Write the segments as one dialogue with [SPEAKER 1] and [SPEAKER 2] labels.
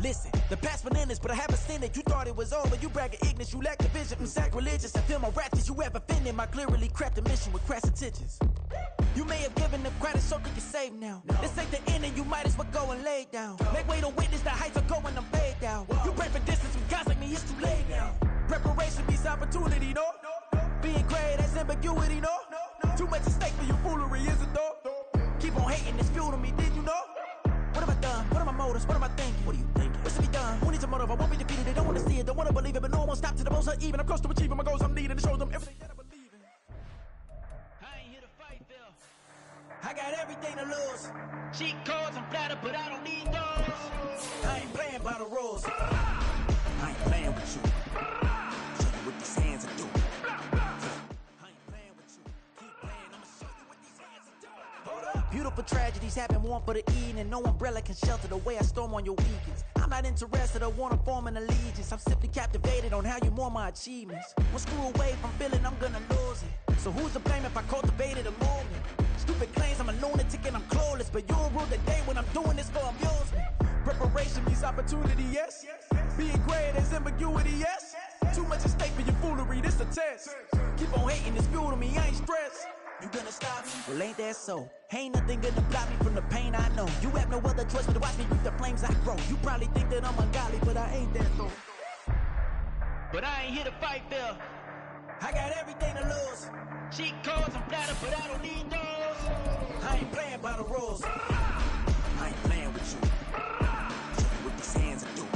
[SPEAKER 1] Listen, the past bananas, but I haven't seen it. You thought it was over, you bragging ignorance, you lack the vision. I'm sacrilegious, I feel my wrath as you ever offended. My clearly crafted mission with crass intentions. You may have given them credit so they can save now. This ain't the end and you might as well go and lay down. Make way to witness the heights are going, I'm fade down. You pray for distance with guys like me, it's too late now. Preparation beats opportunity, no? Being great, that's ambiguity, no? Too much at stake for your foolery, is it though? Keep on hating, it's fuel to me, did you know? What have I done? What are my motives? What am I thinking? What are you thinking? What's to be done? Who needs a motive? I won't be defeated. They don't want to see it, don't want to believe it, but no one won't stop to the most uneven. I'm close to achieving my goals. I'm needing to show them everything that I believe in. I ain't here to fight, Phil. I got everything to lose. Cheat codes, I'm flattered, but I don't need those. I ain't playing by the rules. I ain't playing with you. Show you what these hands are doing. Beautiful tragedies happen, one for the eating, and no umbrella can shelter the way I storm on your weekends. I'm not interested, I want to form an allegiance. I'm simply captivated on how you mourn my achievements. One screw away from feeling I'm gonna lose it. So who's to blame if I cultivated a moment? Stupid claims I'm a lunatic and I'm clueless, but you'll rule the day when I'm doing this for amusement. Preparation means opportunity, yes. Being great is ambiguity, yes. Too much at stake for your foolery, this a test. Keep on hating, it's fuel to me, I ain't stressed. You gonna stop me? Well, ain't that so? Ain't nothing gonna block me from the pain I know. You have no other choice but to watch me reap the flames I grow. You probably think that I'm ungodly, but I ain't that though. But I ain't here to fight, Phil. I got everything to lose. Cheat codes, I'm flattered, but I don't need those. I ain't playing by the rules. I ain't playing with you. Show you what these hands are doing.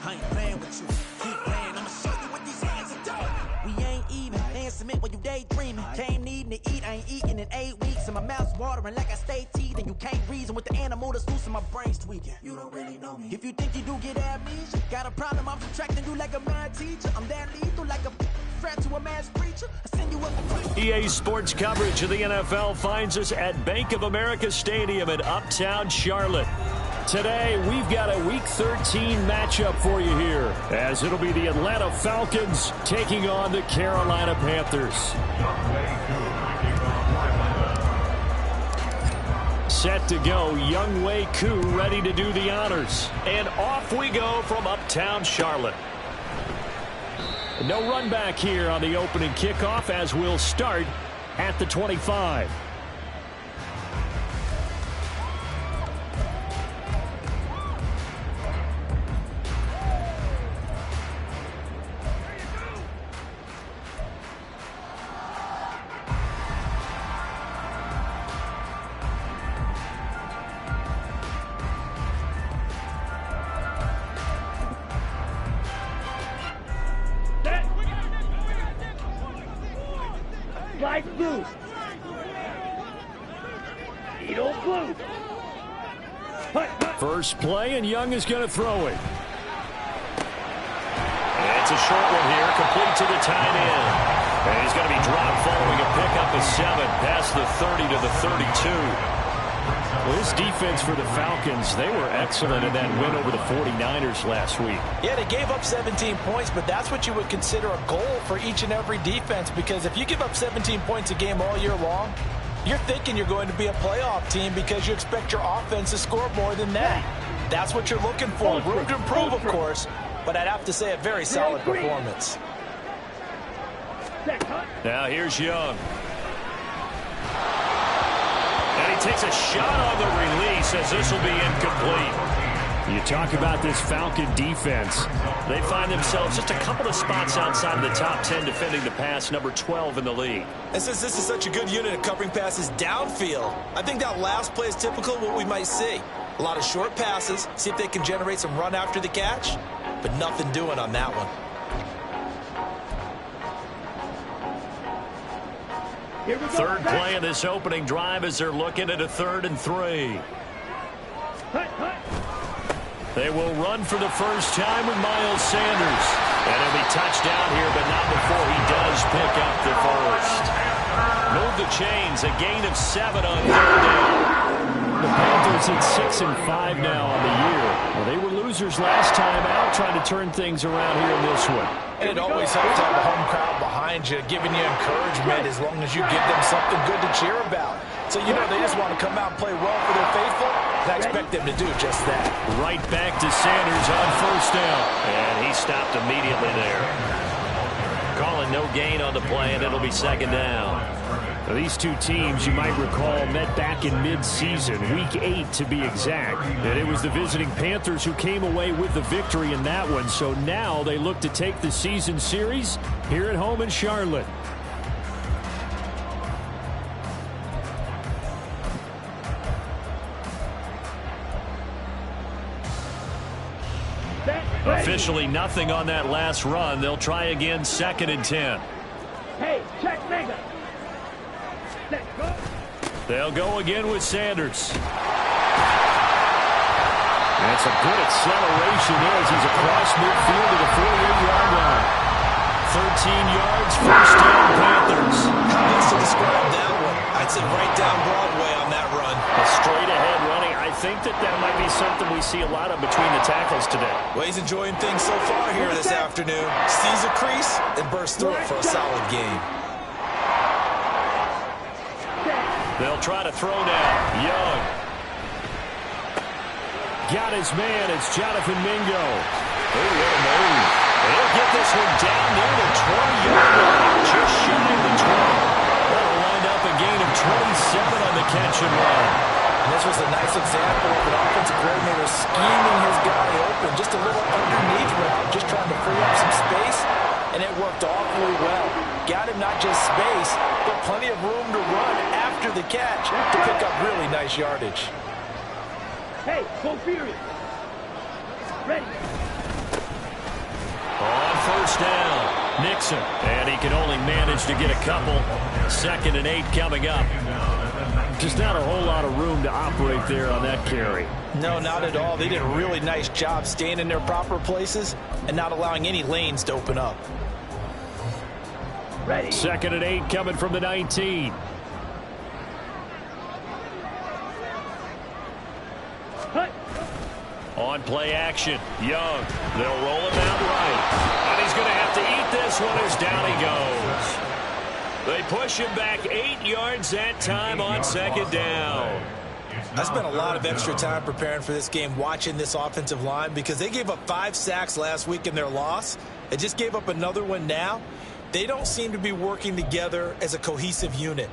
[SPEAKER 1] I ain't playing with you. Keep playing, I'ma show you what these hands are doing. We ain't even. Submit when you daydreaming. Came needing to eat, I ain't eating in 8 weeks. And my mouth's watering like I stay teething. You can't reason with the animal that's loose and my brain's tweaking. You don't really know me. If you think you do get amnesia, got a problem, I'm subtracting you like a mad teacher. I'm that lethal like a threat to a mass preacher. I send you up a
[SPEAKER 2] EA Sports coverage of the NFL finds us at Bank of America Stadium in Uptown Charlotte. Today, we've got a Week 13 matchup for you here, as it'll be the Atlanta Falcons taking on the Carolina Panthers. Set to go, Younghoe Koo ready to do the honors. And off we go from Uptown Charlotte. No run back here on the opening kickoff, as we'll start at the 25. First play, and Young is going to throw it. And it's a short one here, complete to the tight end. And he's going to be dropped following a pickup of 7, past the 30 to the 32. Well, this defense for the Falcons, they were excellent in that win over the 49ers last week.
[SPEAKER 3] Yeah, they gave up 17 points, but that's what you would consider a goal for each and every defense, because if you give up 17 points a game all year long, you're thinking you're going to be a playoff team because you expect your offense to score more than that. That's what you're looking for. Room to improve, of course, but I'd have to say a very solid performance.
[SPEAKER 2] Now here's Young. And he takes a shot on the release, as this will be incomplete. You talk about this Falcon defense. They find themselves just a couple of spots outside of the top 10 defending the pass, number 12 in the league.
[SPEAKER 3] And since this is such a good unit of covering passes downfield, I think that last play is typical of what we might see. A lot of short passes, see if they can generate some run after the catch, but nothing doing on that one.
[SPEAKER 2] Third play of this opening drive as they're looking at a 3rd and 3. They will run for the first time with Miles Sanders. And he'll be touched down here, but not before he does pick up the first. Move the chains, a gain of 7 on 3rd down. The Panthers at 6-5 now on the year. Well, they were losers last time out, trying to turn things around here in this one.
[SPEAKER 3] And it always helps to have a home crowd behind you, giving you encouragement as long as you give them something good to cheer about. So, you know, they just want to come out and play well for their faithful, and I expect them to do just that.
[SPEAKER 2] Right back to Sanders on first down. And he stopped immediately there. Calling no gain on the play, and it'll be second down.
[SPEAKER 4] Now, these two teams, you might recall, met back in mid-season, Week 8 to be exact. And it was the visiting Panthers who came away with the victory in that one. So now they look to take the season series here at home in Charlotte.
[SPEAKER 2] Officially nothing on that last run. They'll try again, 2nd and 10.
[SPEAKER 5] Hey, check mega. Let's go.
[SPEAKER 2] They'll go again with Sanders.
[SPEAKER 4] That's a good acceleration as he's across midfield to the 48-yard line.
[SPEAKER 2] 13 yards, first down, Panthers.
[SPEAKER 3] How else to describe that one? I'd say right down Broadway on that run.
[SPEAKER 4] A straight-ahead running. I think that might be something we see a lot of between the tackles today.
[SPEAKER 3] Well, he's enjoying things so far here this afternoon. Sees a crease and bursts through it for a solid game.
[SPEAKER 2] They'll try to throw now. Young.
[SPEAKER 4] Got his man. It's Jonathan Mingo.
[SPEAKER 2] Oh, what a move. They'll get this one down near the 20-yard line. Just shy of the 20. That'll wind up a gain of 27 on the catch and run.
[SPEAKER 3] And this was a nice example of an offensive coordinator scheming his guy open. Just a little underneath route. Just trying to free up some space. And it worked awfully well. Got him not just space, but plenty of room to run after the catch to pick up really nice yardage.
[SPEAKER 5] Hey, go Fury. Ready.
[SPEAKER 2] On first down, Nixon. And he can only manage to get a couple. 2nd and 8 coming up.
[SPEAKER 4] Just not a whole lot of room to operate there on that carry.
[SPEAKER 3] No, not at all. They did a really nice job staying in their proper places and not allowing any lanes to open up.
[SPEAKER 5] Ready.
[SPEAKER 4] 2nd and 8 coming from the 19.
[SPEAKER 5] Hut.
[SPEAKER 2] On play action, Young. They'll roll him out right. And he's going to have to eat this one as down he goes. They push him back 8 yards that time on 2nd down.
[SPEAKER 3] I spent a lot of extra time preparing for this game watching this offensive line because they gave up 5 sacks last week in their loss. They just gave up another one now. They don't seem to be working together as a cohesive unit.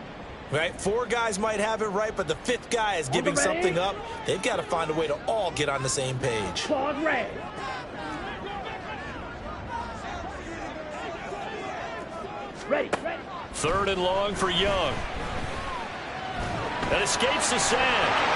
[SPEAKER 3] Right? 4 guys might have it right, but the 5th guy is giving something up. They've got to find a way to all get on the same page.
[SPEAKER 5] Claude Ray. Ready.
[SPEAKER 2] 3rd and long for Young. That escapes the sack.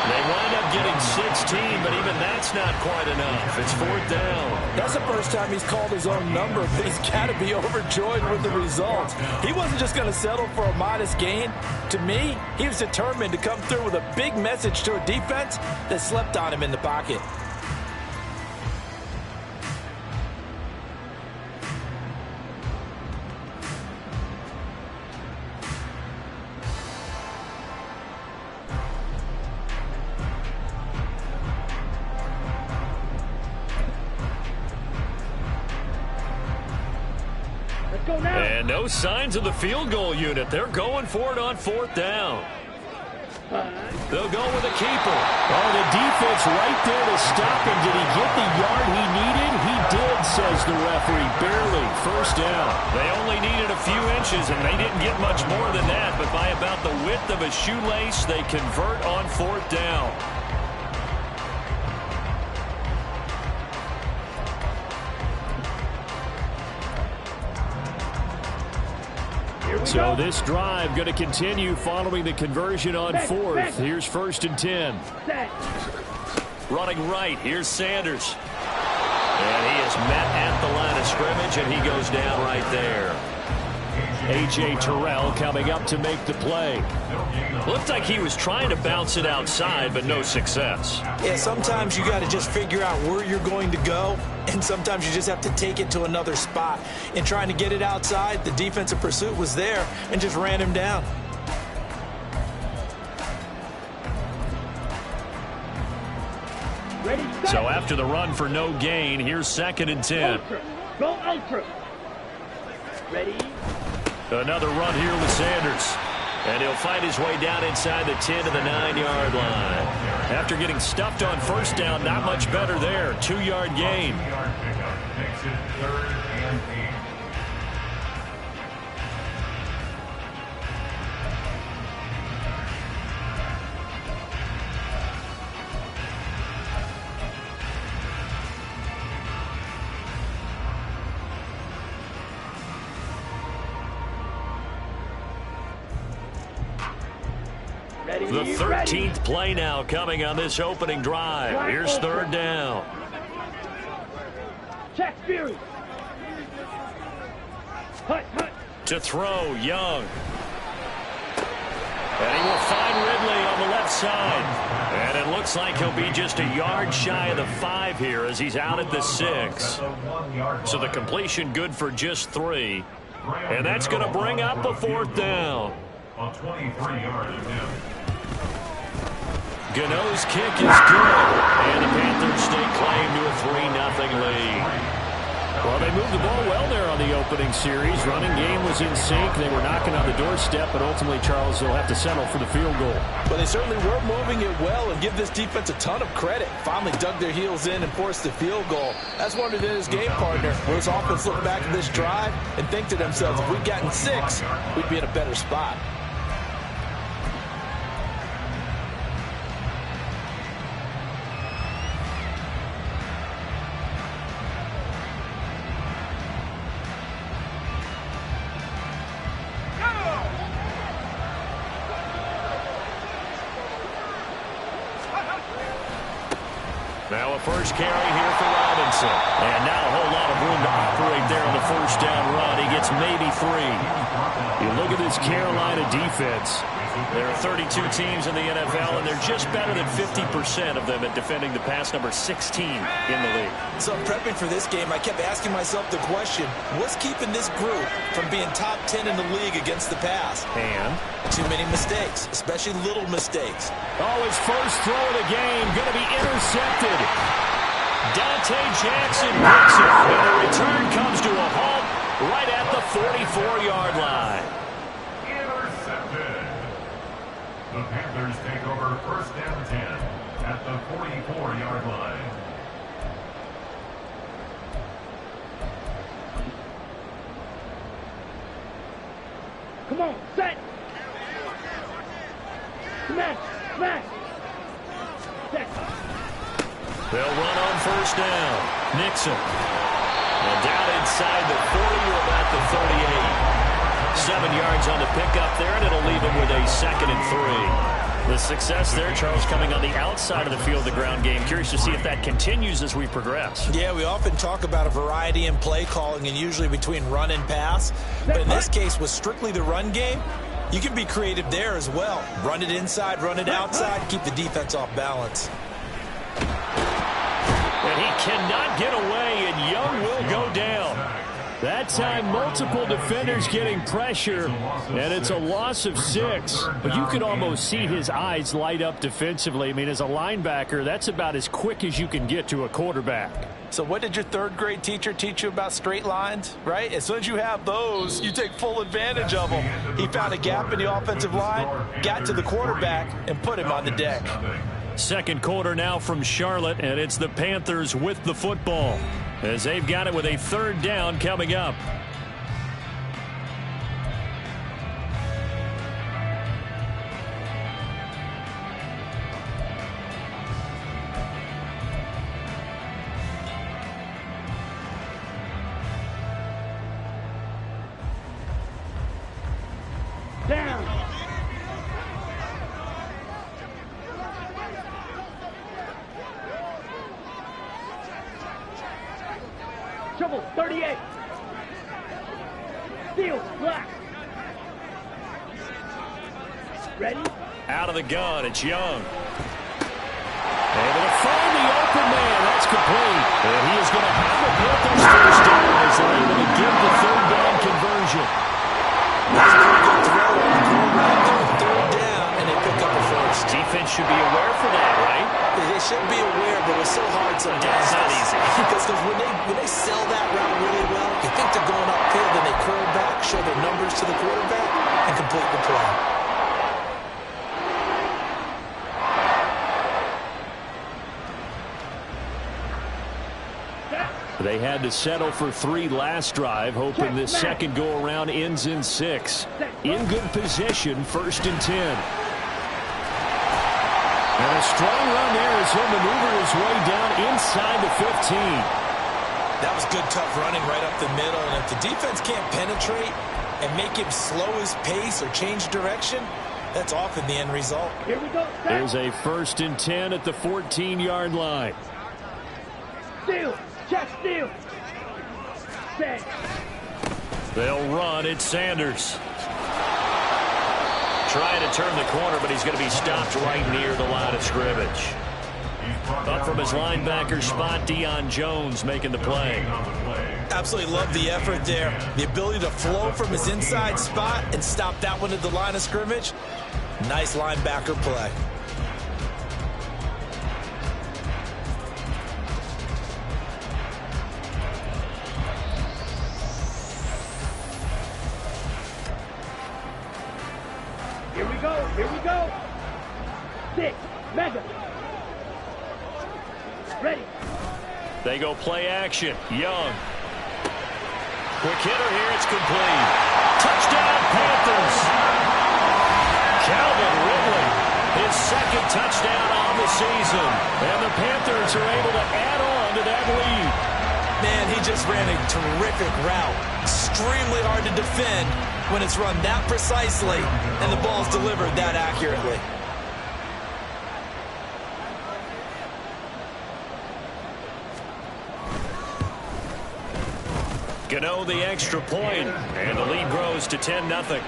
[SPEAKER 2] They wind up getting 16, but even that's not quite enough. It's 4th down.
[SPEAKER 3] That's the first time he's called his own number, but he's got to be overjoyed with the results. He wasn't just going to settle for a modest gain. To me, he was determined to come through with a big message to a defense that slept on him in the pocket.
[SPEAKER 2] And no signs of the field goal unit. They're going for it on 4th down. They'll go with a keeper.
[SPEAKER 4] Oh, the defense right there to stop him. Did he get the yard he needed? He did, says the referee. Barely. 1st down.
[SPEAKER 2] They only needed a few inches, and they didn't get much more than that. But by about the width of a shoelace, they convert on 4th down.
[SPEAKER 4] So this drive going to continue following the conversion on 4th. Here's 1st and 10.
[SPEAKER 2] Running right, here's Sanders. And he is met at the line of scrimmage, and he goes down right there.
[SPEAKER 4] A.J. Terrell coming up to make the play.
[SPEAKER 2] Looked like he was trying to bounce it outside, but no success.
[SPEAKER 3] Yeah, sometimes you got to just figure out where you're going to go, and sometimes you just have to take it to another spot. In trying to get it outside, the defensive pursuit was there and just ran him down.
[SPEAKER 5] Ready.
[SPEAKER 2] So after the run for no gain, here's 2nd and 10.
[SPEAKER 5] Ultra. Go ultra. Ready.
[SPEAKER 2] Another run here with Sanders. And he'll fight his way down inside the 10 to the 9-yard line. After getting stuffed on first down, not much better there. 2-yard gain.
[SPEAKER 6] Makes it 3rd and 8.
[SPEAKER 2] The 13th play now coming on this opening drive. Here's 3rd down.
[SPEAKER 5] Check Fury. Hut.
[SPEAKER 2] To throw, Young. And he will find Ridley on the left side. And it looks like he'll be just a yard shy of the 5 here as he's out at the 6. So the completion good for just 3. And that's going to bring up a 4th down.
[SPEAKER 6] On 23-yard attempt.
[SPEAKER 2] Gano's kick is good. And the Panthers stake claim to a 3-0 lead.
[SPEAKER 4] Well, they moved the ball well there on the opening series. Running game was in sync. They were knocking on the doorstep, but ultimately, Charles, they'll have to settle for the field goal.
[SPEAKER 3] But they certainly were moving it well, and give this defense a ton of credit. Finally dug their heels in and forced the field goal. That's wondered in his game partner. Will his offense look back at this drive and think to themselves, if we'd gotten 6, we'd be in a better spot.
[SPEAKER 2] Now a first carry here for Robinson. And now a whole lot of room to operate there on the first down run. He gets maybe 3.
[SPEAKER 4] You look at this Carolina defense.
[SPEAKER 2] There are 32 teams in the NFL, and they're just better than 50% of them at defending the pass, number 16 in the league.
[SPEAKER 3] So prepping for this game, I kept asking myself the question, what's keeping this group from being top 10 in the league against the pass?
[SPEAKER 2] And
[SPEAKER 3] too many mistakes, especially little mistakes.
[SPEAKER 4] Oh, his first throw of the game going to be intercepted.
[SPEAKER 2] Dante Jackson picks it, and the return comes to a halt right at the 44-yard line.
[SPEAKER 6] Intercepted. The Panthers take over 1st and 10 at the 44-yard line.
[SPEAKER 5] Come on, set. Smash. Set.
[SPEAKER 2] They'll run on first down. Nixon. And down inside the 40 or about the 38. 7 yards on the pickup there, and it'll leave him with a 2nd and 3. The success there, Charles, coming on the outside of the field, the ground game. Curious to see if that continues as we progress.
[SPEAKER 3] Yeah, we often talk about a variety in play calling and usually between run and pass. But in this case, with strictly the run game, you can be creative there as well. Run it inside, run it outside, keep the defense off balance.
[SPEAKER 2] And he cannot get away, and Young will go down.
[SPEAKER 4] That time, multiple defenders getting pressure, and it's a loss of 6. But you could almost see his eyes light up defensively. I mean, as a linebacker, that's about as quick as you can get to a quarterback.
[SPEAKER 3] So what did your 3rd grade teacher teach you about straight lines, right? As soon as you have those, you take full advantage of them. He found a gap in the offensive line, got to the quarterback, and put him on the deck.
[SPEAKER 2] Second quarter now from Charlotte, and it's the Panthers with the football as they've got it with a 3rd down coming up.
[SPEAKER 5] Down. Trouble, 38. Steel, black. Ready?
[SPEAKER 2] Out of the gun, it's Young. Able to find the open man. That's complete. And he is going to have the Panthers first down as they're able to give the 3rd down conversion.
[SPEAKER 3] That's a pretty good throw on the quarterback there. 3rd down, and they pick up a first.
[SPEAKER 2] Defense should be aware for that, right?
[SPEAKER 3] They should be aware, but it's so hard sometimes.
[SPEAKER 2] It's not easy.
[SPEAKER 3] Because when they sell that route really well, you think they're going upfield, then they curl back, show their numbers to the quarterback and complete the play.
[SPEAKER 4] They had to settle for 3 last drive, hoping this second go-around ends in 6. In good position, 1st and 10. And a strong run there as he'll maneuver his way down inside the 15.
[SPEAKER 3] That was good, tough running right up the middle. And if the defense can't penetrate and make him slow his pace or change direction, that's often the end result.
[SPEAKER 5] Here we go.
[SPEAKER 4] There's a 1st and 10 at the 14-yard line.
[SPEAKER 5] Steal. Check steal. Set.
[SPEAKER 2] They'll run. It's Sanders. Trying to turn the corner, but he's going to be stopped right near the line of scrimmage. Up from his linebacker spot, Deion Jones making the play.
[SPEAKER 3] Absolutely love the effort there. The ability to flow from his inside spot and stop that one at the line of scrimmage. Nice linebacker play.
[SPEAKER 5] Here we go. Here we go. 6. Mega. Ready.
[SPEAKER 2] They go play action. Young. Quick hitter here. It's complete. Touchdown, Panthers. Calvin Ridley, his 2nd touchdown on the season. And the Panthers are able to add on to that lead.
[SPEAKER 3] Man, he just ran a terrific route. Extremely hard to defend when it's run that precisely and the ball's delivered that accurately.
[SPEAKER 2] Gano the extra point, and the lead grows to 10-0.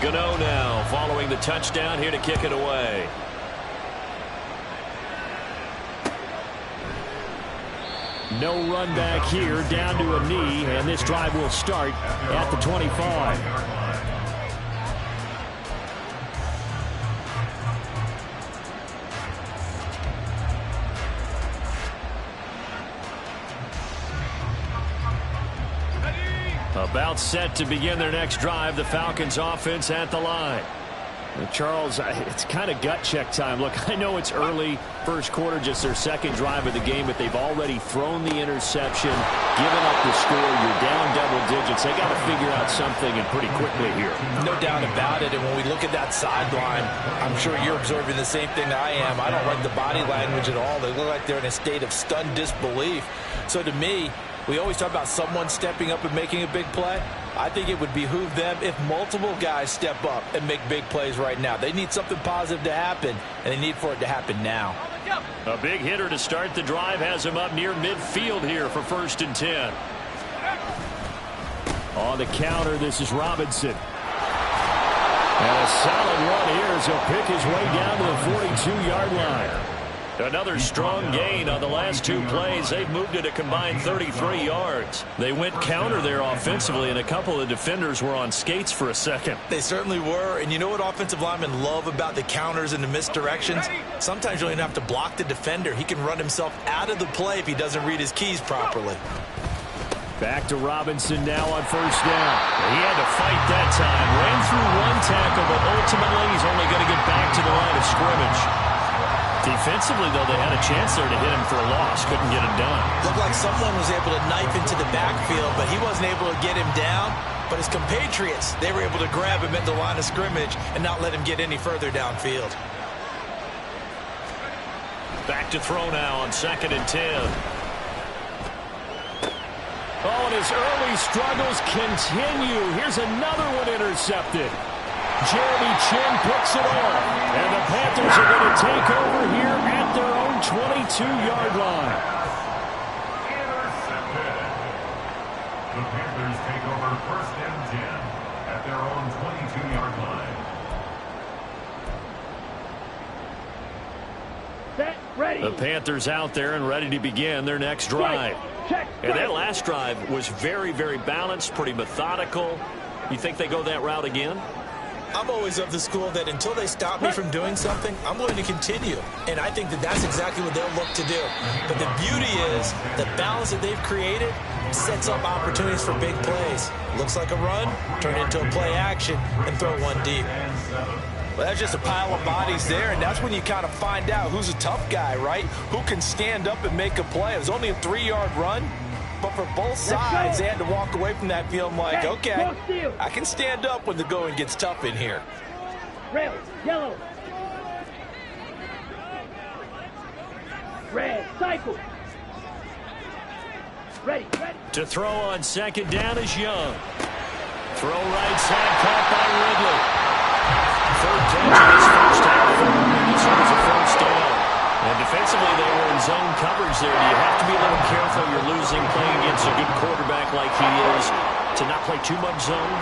[SPEAKER 2] Gano now following the touchdown here to kick it away.
[SPEAKER 4] No run back here, down to a knee, and this drive will start at the 25.
[SPEAKER 2] About set to begin their next drive, the Falcons offense at the line.
[SPEAKER 4] Charles, it's kind of gut check time. Look, I know it's early, first quarter, just their 2nd drive of the game, but they've already thrown the interception, given up the score. You're down double digits. They got to figure out something, and pretty quickly here.
[SPEAKER 3] No doubt about it. And when we look at that sideline, I'm sure you're observing the same thing I am. I don't like the body language at all. They look like they're in a state of stunned disbelief. So to me, we always talk about someone stepping up and making a big play. I think it would behoove them if multiple guys step up and make big plays right now. They need something positive to happen, and they need for it to happen now.
[SPEAKER 2] A big hitter to start the drive has him up near midfield here for 1st and 10.
[SPEAKER 4] On the counter, this is Robinson. And a solid run here as he'll pick his way down to the 42-yard line.
[SPEAKER 2] Another strong gain on the last 2 plays. They've moved it a combined 33 yards. They went counter there offensively, and a couple of defenders were on skates for a second.
[SPEAKER 3] They certainly were. And you know what offensive linemen love about the counters and the misdirections? Sometimes you don't even have to block the defender. He can run himself out of the play if he doesn't read his keys properly.
[SPEAKER 4] Back to Robinson now on 1st down.
[SPEAKER 2] He had to fight that time. Ran through 1 tackle, but ultimately he's only going to get back to the line of scrimmage. Defensively, though, they had a chance there to hit him for a loss. Couldn't get it done.
[SPEAKER 3] Looked like someone was able to knife into the backfield, but he wasn't able to get him down. But his compatriots, they were able to grab him at the line of scrimmage and not let him get any further downfield.
[SPEAKER 2] Back to throw now on 2nd and 10.
[SPEAKER 4] Oh, and his early struggles continue. Here's another one intercepted. Jeremy Chin picks it off. And the Panthers are going to take over here at their own 22-yard line.
[SPEAKER 6] Intercepted. The Panthers take over 1st and 10 at their own 22-yard line.
[SPEAKER 5] Set. Ready.
[SPEAKER 4] The Panthers out there and ready to begin their next drive.
[SPEAKER 5] Check.
[SPEAKER 4] And that last drive was very, very balanced, pretty methodical. You think they go that route again?
[SPEAKER 3] I'm always of the school that until they stop me from doing something, I'm going to continue. And I think that that's exactly what they'll look to do. But the beauty is the balance that they've created sets up opportunities for big plays. Looks like a run, turn into a play action, and throw one deep. Well, that's just a pile of bodies there, and that's when you kind of find out who's a tough guy, right? Who can stand up and make a play. It was only a 3-yard run. But for both sides, they had to walk away from that feeling like, okay, I can stand up when the going gets tough in here.
[SPEAKER 5] Red, yellow. Red, cycle. Ready.
[SPEAKER 4] To throw on second down is Young. Throw right side, caught by Ridley. Third catch in his first half. This was a first down. And defensively, they were in zone coverage there. Do you have to be a little careful? You're losing playing against a good quarterback like he is to not play too much zone?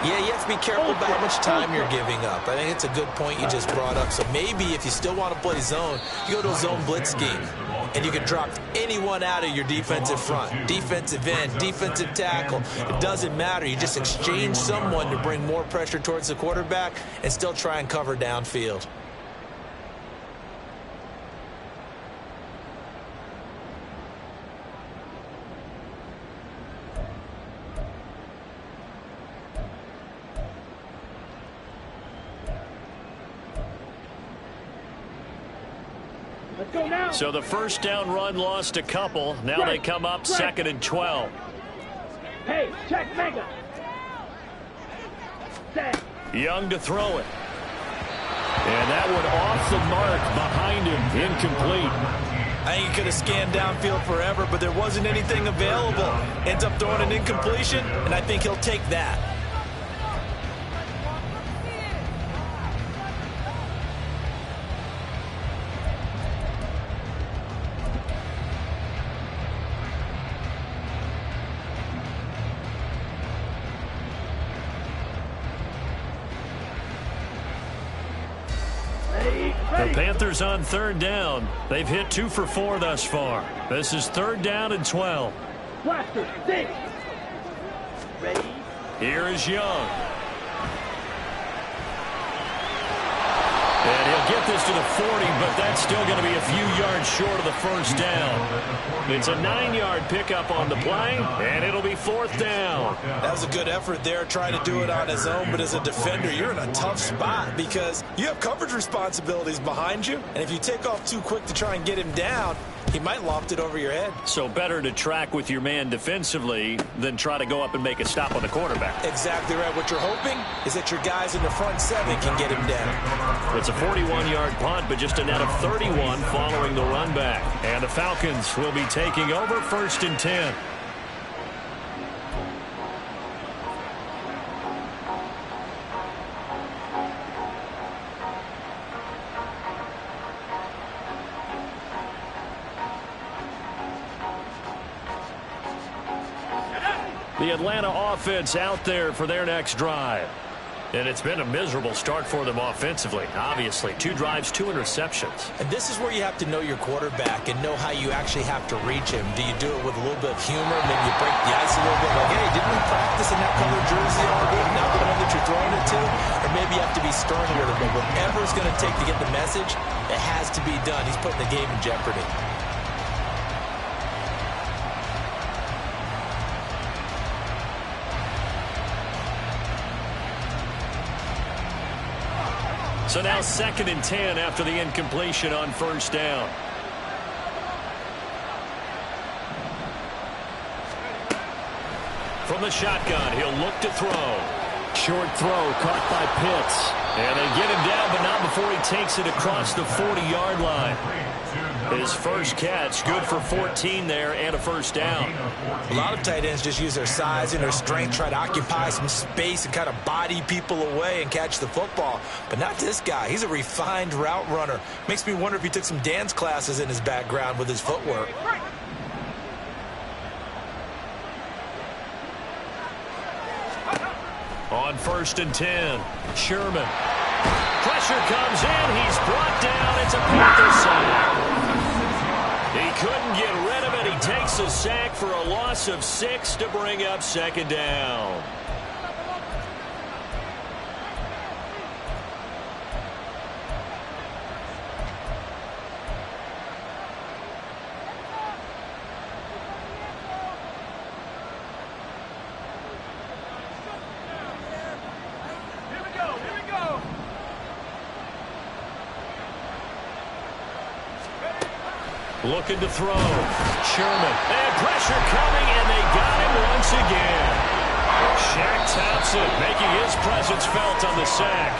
[SPEAKER 3] Yeah, you have to be careful about how much time you're giving up. I think it's a good point you just brought up. So maybe if you still want to play zone, you go to a zone blitz scheme. And you can drop anyone out of your defensive front. Defensive end, defensive tackle. It doesn't matter. You just exchange someone to bring more pressure towards the quarterback and still try and cover downfield.
[SPEAKER 5] Let's go now.
[SPEAKER 4] So the first down run lost a couple. Now they come up 2nd and 12.
[SPEAKER 5] Hey, check mega. Set.
[SPEAKER 4] Young to throw it. And that one off the mark behind him. Incomplete.
[SPEAKER 3] I think he could have scanned downfield forever, but there wasn't anything available. Ends up throwing an incompletion, and I think he'll take that.
[SPEAKER 4] The Panthers on 3rd down. They've hit 2 for 4 thus far. This is 3rd down and 12.
[SPEAKER 5] Blaster, 6. Ready.
[SPEAKER 4] Here is Young. And he'll get this to the 40, but that's still going to be a few yards short of the first down. It's a 9-yard pickup on the play, and it'll be 4th down.
[SPEAKER 3] That was a good effort there, trying to do it on his own, but as a defender, you're in a tough spot because you have coverage responsibilities behind you, and if you take off too quick to try and get him down, he might loft it over your head.
[SPEAKER 4] So better to track with your man defensively than try to go up and make a stop on the quarterback.
[SPEAKER 3] Exactly right. What you're hoping is that your guys in the front 7 can get him down.
[SPEAKER 4] It's a 41-yard punt, but just a net of 31 following the run back. And the Falcons will be taking over 1st and 10. The Atlanta offense out there for their next drive. And it's been a miserable start for them offensively. Obviously, 2 drives, 2 interceptions.
[SPEAKER 3] And this is where you have to know your quarterback and know how you actually have to reach him. Do you do it with a little bit of humor? Maybe you break the ice a little bit like, hey, didn't we practice in that colored jersey all week? Not the one that you're throwing it to? Or maybe you have to be stern with him. But whatever it's going to take to get the message, it has to be done. He's putting the game in jeopardy.
[SPEAKER 4] So now 2nd and 10 after the incompletion on 1st down. From the shotgun, he'll look to throw. Short throw caught by Pitts. And they get him down, but not before he takes it across the 40-yard line. His first catch, good for 14 there and a first down.
[SPEAKER 3] A lot of tight ends just use their size and their strength, try to occupy some space and kind of body people away and catch the football. But not this guy. He's a refined route runner. Makes me wonder if he took some dance classes in his background with his footwork.
[SPEAKER 4] On 1st and 10, Sherman. Pressure comes in. He's brought down. It's a Panther sack.
[SPEAKER 2] sack for a loss of 6 to bring up second down. Looking to throw. Sherman. And pressure coming, and they got him once again. Shaq Thompson making his presence felt on the sack.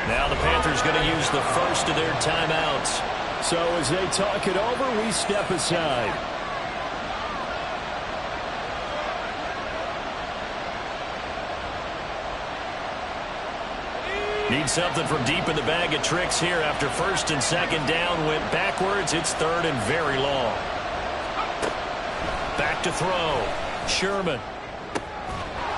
[SPEAKER 2] Now the Panthers going to use the first of their timeouts.
[SPEAKER 4] So as they talk it over, we step aside.
[SPEAKER 2] Need something from deep in the bag of tricks here after first and second down went backwards. It's third and very long. Back to throw. Sherman.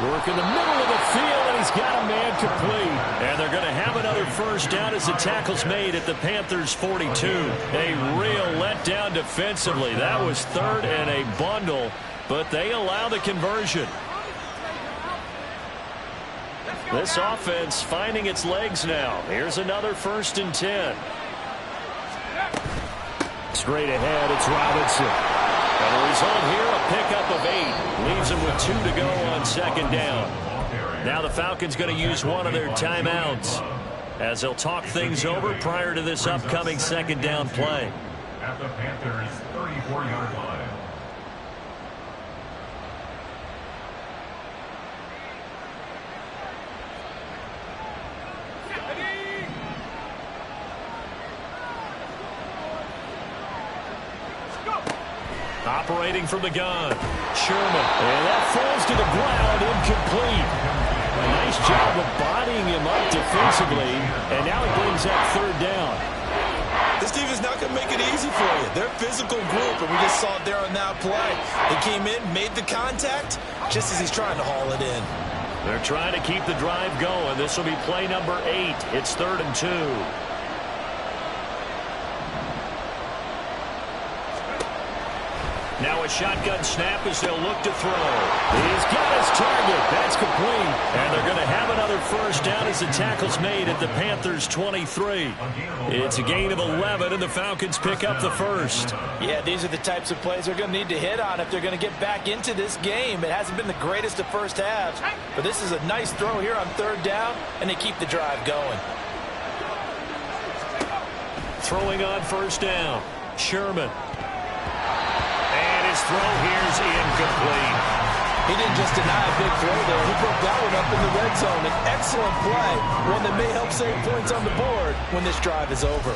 [SPEAKER 4] Work in the middle of the field, and he's got a man complete.
[SPEAKER 2] And they're going to have another first down as the tackle's made at the Panthers' 42. A real letdown defensively. That was third and a bundle, but they allow the conversion. This offense finding its legs now. Here's another first and 10.
[SPEAKER 4] Straight ahead, it's Robinson.
[SPEAKER 2] And the result here, a pickup of 8. Leaves them with 2 to go on second down. Now the Falcons going to use one of their timeouts as they'll talk things over prior to this upcoming second down play.
[SPEAKER 6] At the Panthers' 34-yard line.
[SPEAKER 2] Operating from the gun. Sherman. And that falls to the ground, incomplete.
[SPEAKER 4] A nice job of bodying him up defensively, and now he brings up third down.
[SPEAKER 3] This defense is not going to make it easy for you. They're a physical group, and we just saw it there on that play. They came in, made the contact, just as he's trying to haul it in.
[SPEAKER 2] They're trying to keep the drive going. This will be play number 8. It's third and 2. Now a shotgun snap as they'll look to throw.
[SPEAKER 4] He's got his target. That's complete.
[SPEAKER 2] And they're going to have another first down as the tackle's made at the Panthers' 23. It's a gain of 11, and the Falcons pick up the first.
[SPEAKER 3] Yeah, these are the types of plays they're going to need to hit on if they're going to get back into this game. It hasn't been the greatest of first halves, but this is a nice throw here on third down, and they keep the drive going.
[SPEAKER 2] Throwing on first down. Sherman. His throw here's incomplete.
[SPEAKER 3] He didn't just deny a big throw there. He broke that one up in the red zone. An excellent play, one that may help save points on the board when this drive is over.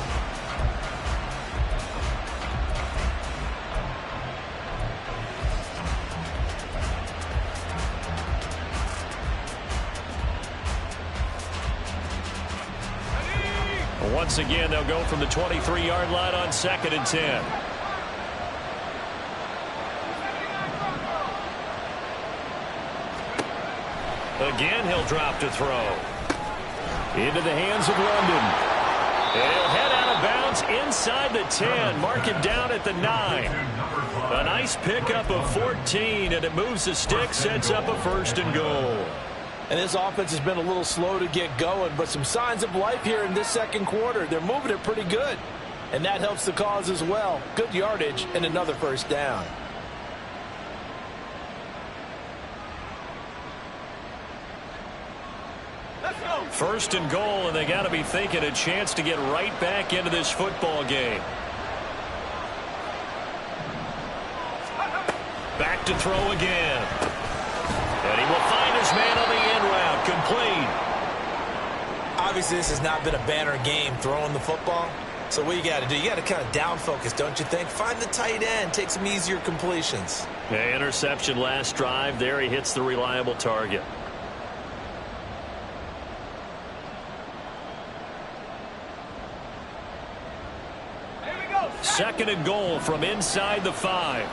[SPEAKER 2] Once again, they'll go from the 23-yard line on second and 10. Again, he'll drop to throw.
[SPEAKER 4] Into the hands of London.
[SPEAKER 2] And he'll head out of bounds inside the 10. Mark it down at the 9. A nice pickup of 14, and it moves the stick, sets up a first and goal.
[SPEAKER 3] And this offense has been a little slow to get going, but some signs of life here in this second quarter. They're moving it pretty good, and that helps the cause as well. Good yardage and another first down.
[SPEAKER 2] First and goal, and they got to be thinking a chance to get right back into this football game. Back to throw again. And he will find his man on the end route. Complete.
[SPEAKER 3] Obviously, this has not been a banner game throwing the football. So what you got to do, you got to kind of down focus, don't you think? Find the tight end, take some easier completions.
[SPEAKER 2] Yeah, interception last drive. There he hits the reliable target. Second and goal from inside the 5.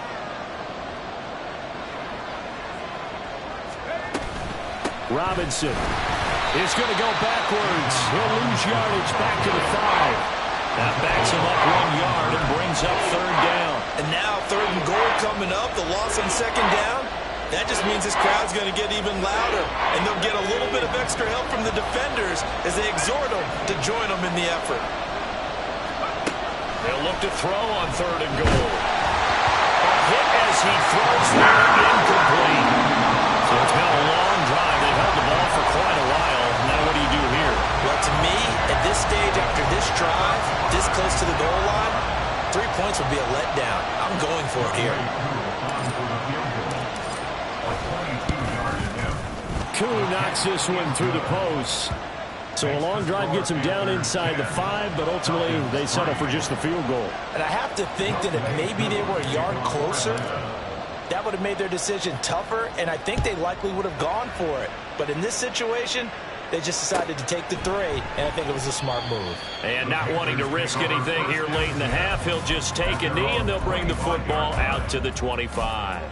[SPEAKER 4] Robinson is going to go backwards. He'll lose yardage back to the 5.
[SPEAKER 2] That backs him up 1 yard and brings up third down.
[SPEAKER 3] And now 3rd and goal coming up, the loss on 2nd down. That just means this crowd's going to get even louder, and they'll get a little bit of extra help from the defenders as they exhort them to join them in the effort.
[SPEAKER 2] They'll look to throw on 3rd and goal. A hit as he throws there, incomplete. So it's been a long drive. They've held the ball for quite a while. Now what do you do here?
[SPEAKER 3] Well, to me, at this stage, after this drive, this close to the goal line, 3 points would be a letdown. I'm going for it here.
[SPEAKER 4] Koo knocks this one through the post. So a long drive gets them down inside the 5, but ultimately they settle for just the field goal.
[SPEAKER 3] And I have to think that if maybe they were a yard closer, that would have made their decision tougher, and I think they likely would have gone for it. But in this situation, they just decided to take the 3, and I think it was a smart move.
[SPEAKER 2] And not wanting to risk anything here late in the half, he'll just take a knee, and they'll bring the football out to the 25.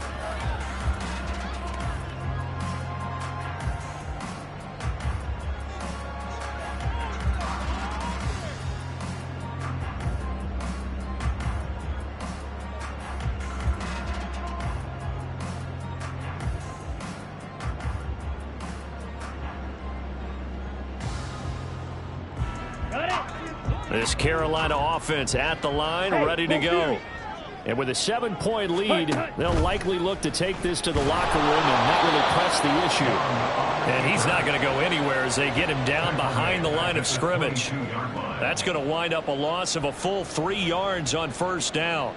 [SPEAKER 2] This Carolina offense at the line, ready to go. And with a 7-point lead, they'll likely look to take this to the locker room and not really press the issue. And he's not going to go anywhere as they get him down behind the line of scrimmage. That's going to wind up a loss of a full 3 yards on 1st down.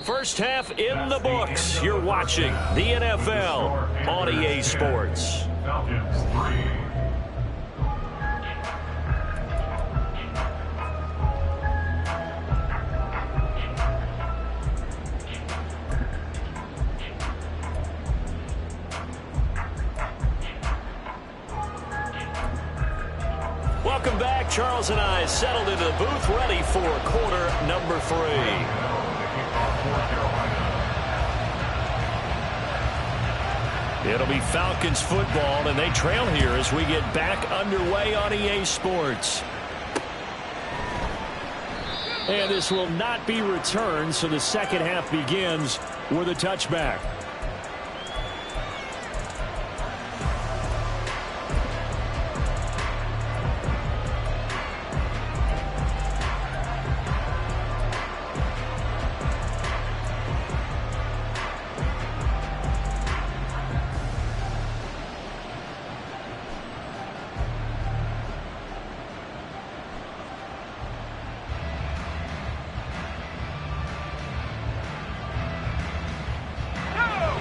[SPEAKER 2] First half in the books. You're watching the NFL on EA Sports.
[SPEAKER 6] Falcons 3.
[SPEAKER 2] Welcome back. Charles and I settled into the booth, ready for quarter number 3. It'll be Falcons football, and they trail here as we get back underway on EA Sports.
[SPEAKER 4] And this will not be returned, so the second half begins with a touchback.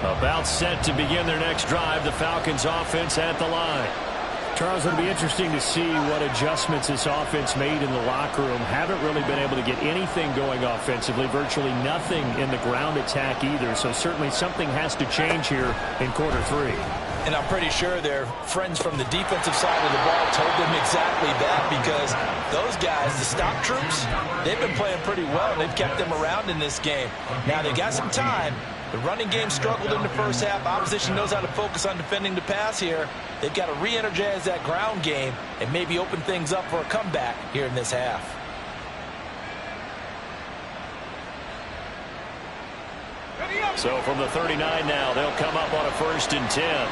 [SPEAKER 2] About set to begin their next drive, the Falcons offense at the line.
[SPEAKER 4] Charles, it'll be interesting to see what adjustments this offense made in the locker room. Haven't really been able to get anything going offensively, virtually nothing in the ground attack either. So certainly something has to change here in quarter 3.
[SPEAKER 3] And I'm pretty sure their friends from the defensive side of the ball told them exactly that, because those guys, the stop troops, they've been playing pretty well, and they've kept them around in this game. Now, they got some time. The running game struggled in the first half. Opposition knows how to focus on defending the pass here. They've got to re-energize that ground game and maybe open things up for a comeback here in this half.
[SPEAKER 2] So from the 39 now, they'll come up on a 1st and 10.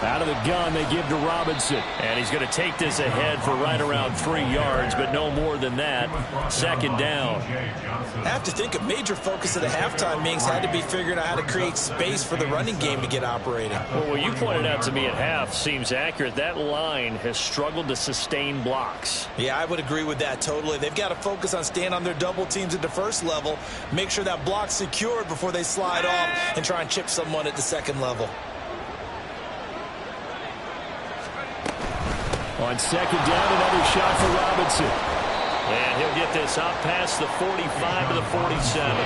[SPEAKER 4] Out of the gun, they give to Robinson.
[SPEAKER 2] And he's going to take this ahead for right around 3 yards, but no more than that. 2nd down.
[SPEAKER 3] I have to think a major focus of the halftime meetings had to be figuring out how to create space for the running game to get operating.
[SPEAKER 2] Well, what you pointed out to me at half seems accurate. That line has struggled to sustain blocks.
[SPEAKER 3] Yeah, I would agree with that totally. They've got to focus on staying on their double teams at the first level, make sure that block's secured before they slide off and try and chip someone at the second level.
[SPEAKER 4] On 2nd down, another shot for Robinson.
[SPEAKER 2] And he'll get this up past the 45 to the 47.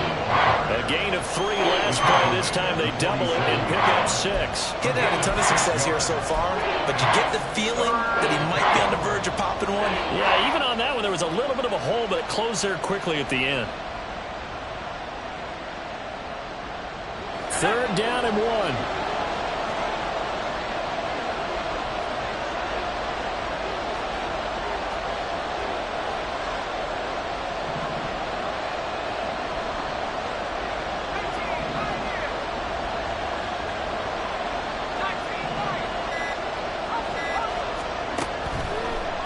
[SPEAKER 2] A gain of 3 last play. This time they double it and pick up 6.
[SPEAKER 3] He's had a ton of success here so far, but you get the feeling that he might be on the verge of popping one.
[SPEAKER 2] Yeah, even on that one, there was a little bit of a hole, but it closed there quickly at the end.
[SPEAKER 4] 3rd down and 1.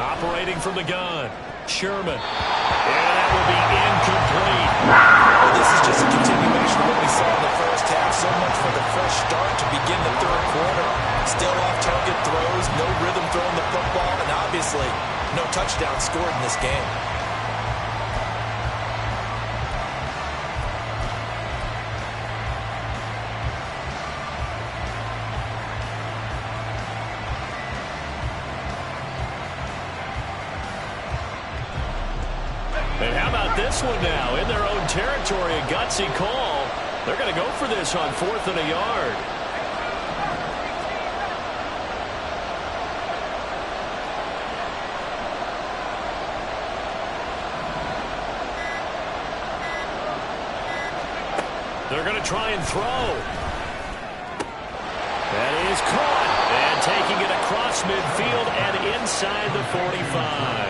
[SPEAKER 2] Operating from the gun, Sherman. And that will be incomplete.
[SPEAKER 3] Well, this is just a continuation of what we saw in the first half. So much for the fresh start to begin the 3rd quarter. Still off-target throws, no rhythm throwing the football, and obviously no touchdown scored in this game.
[SPEAKER 2] And how about this one now? In their own territory, a gutsy call. They're going to go for this on 4th and a yard. They're going to try and throw. That is caught. And taking it across midfield and inside the 45.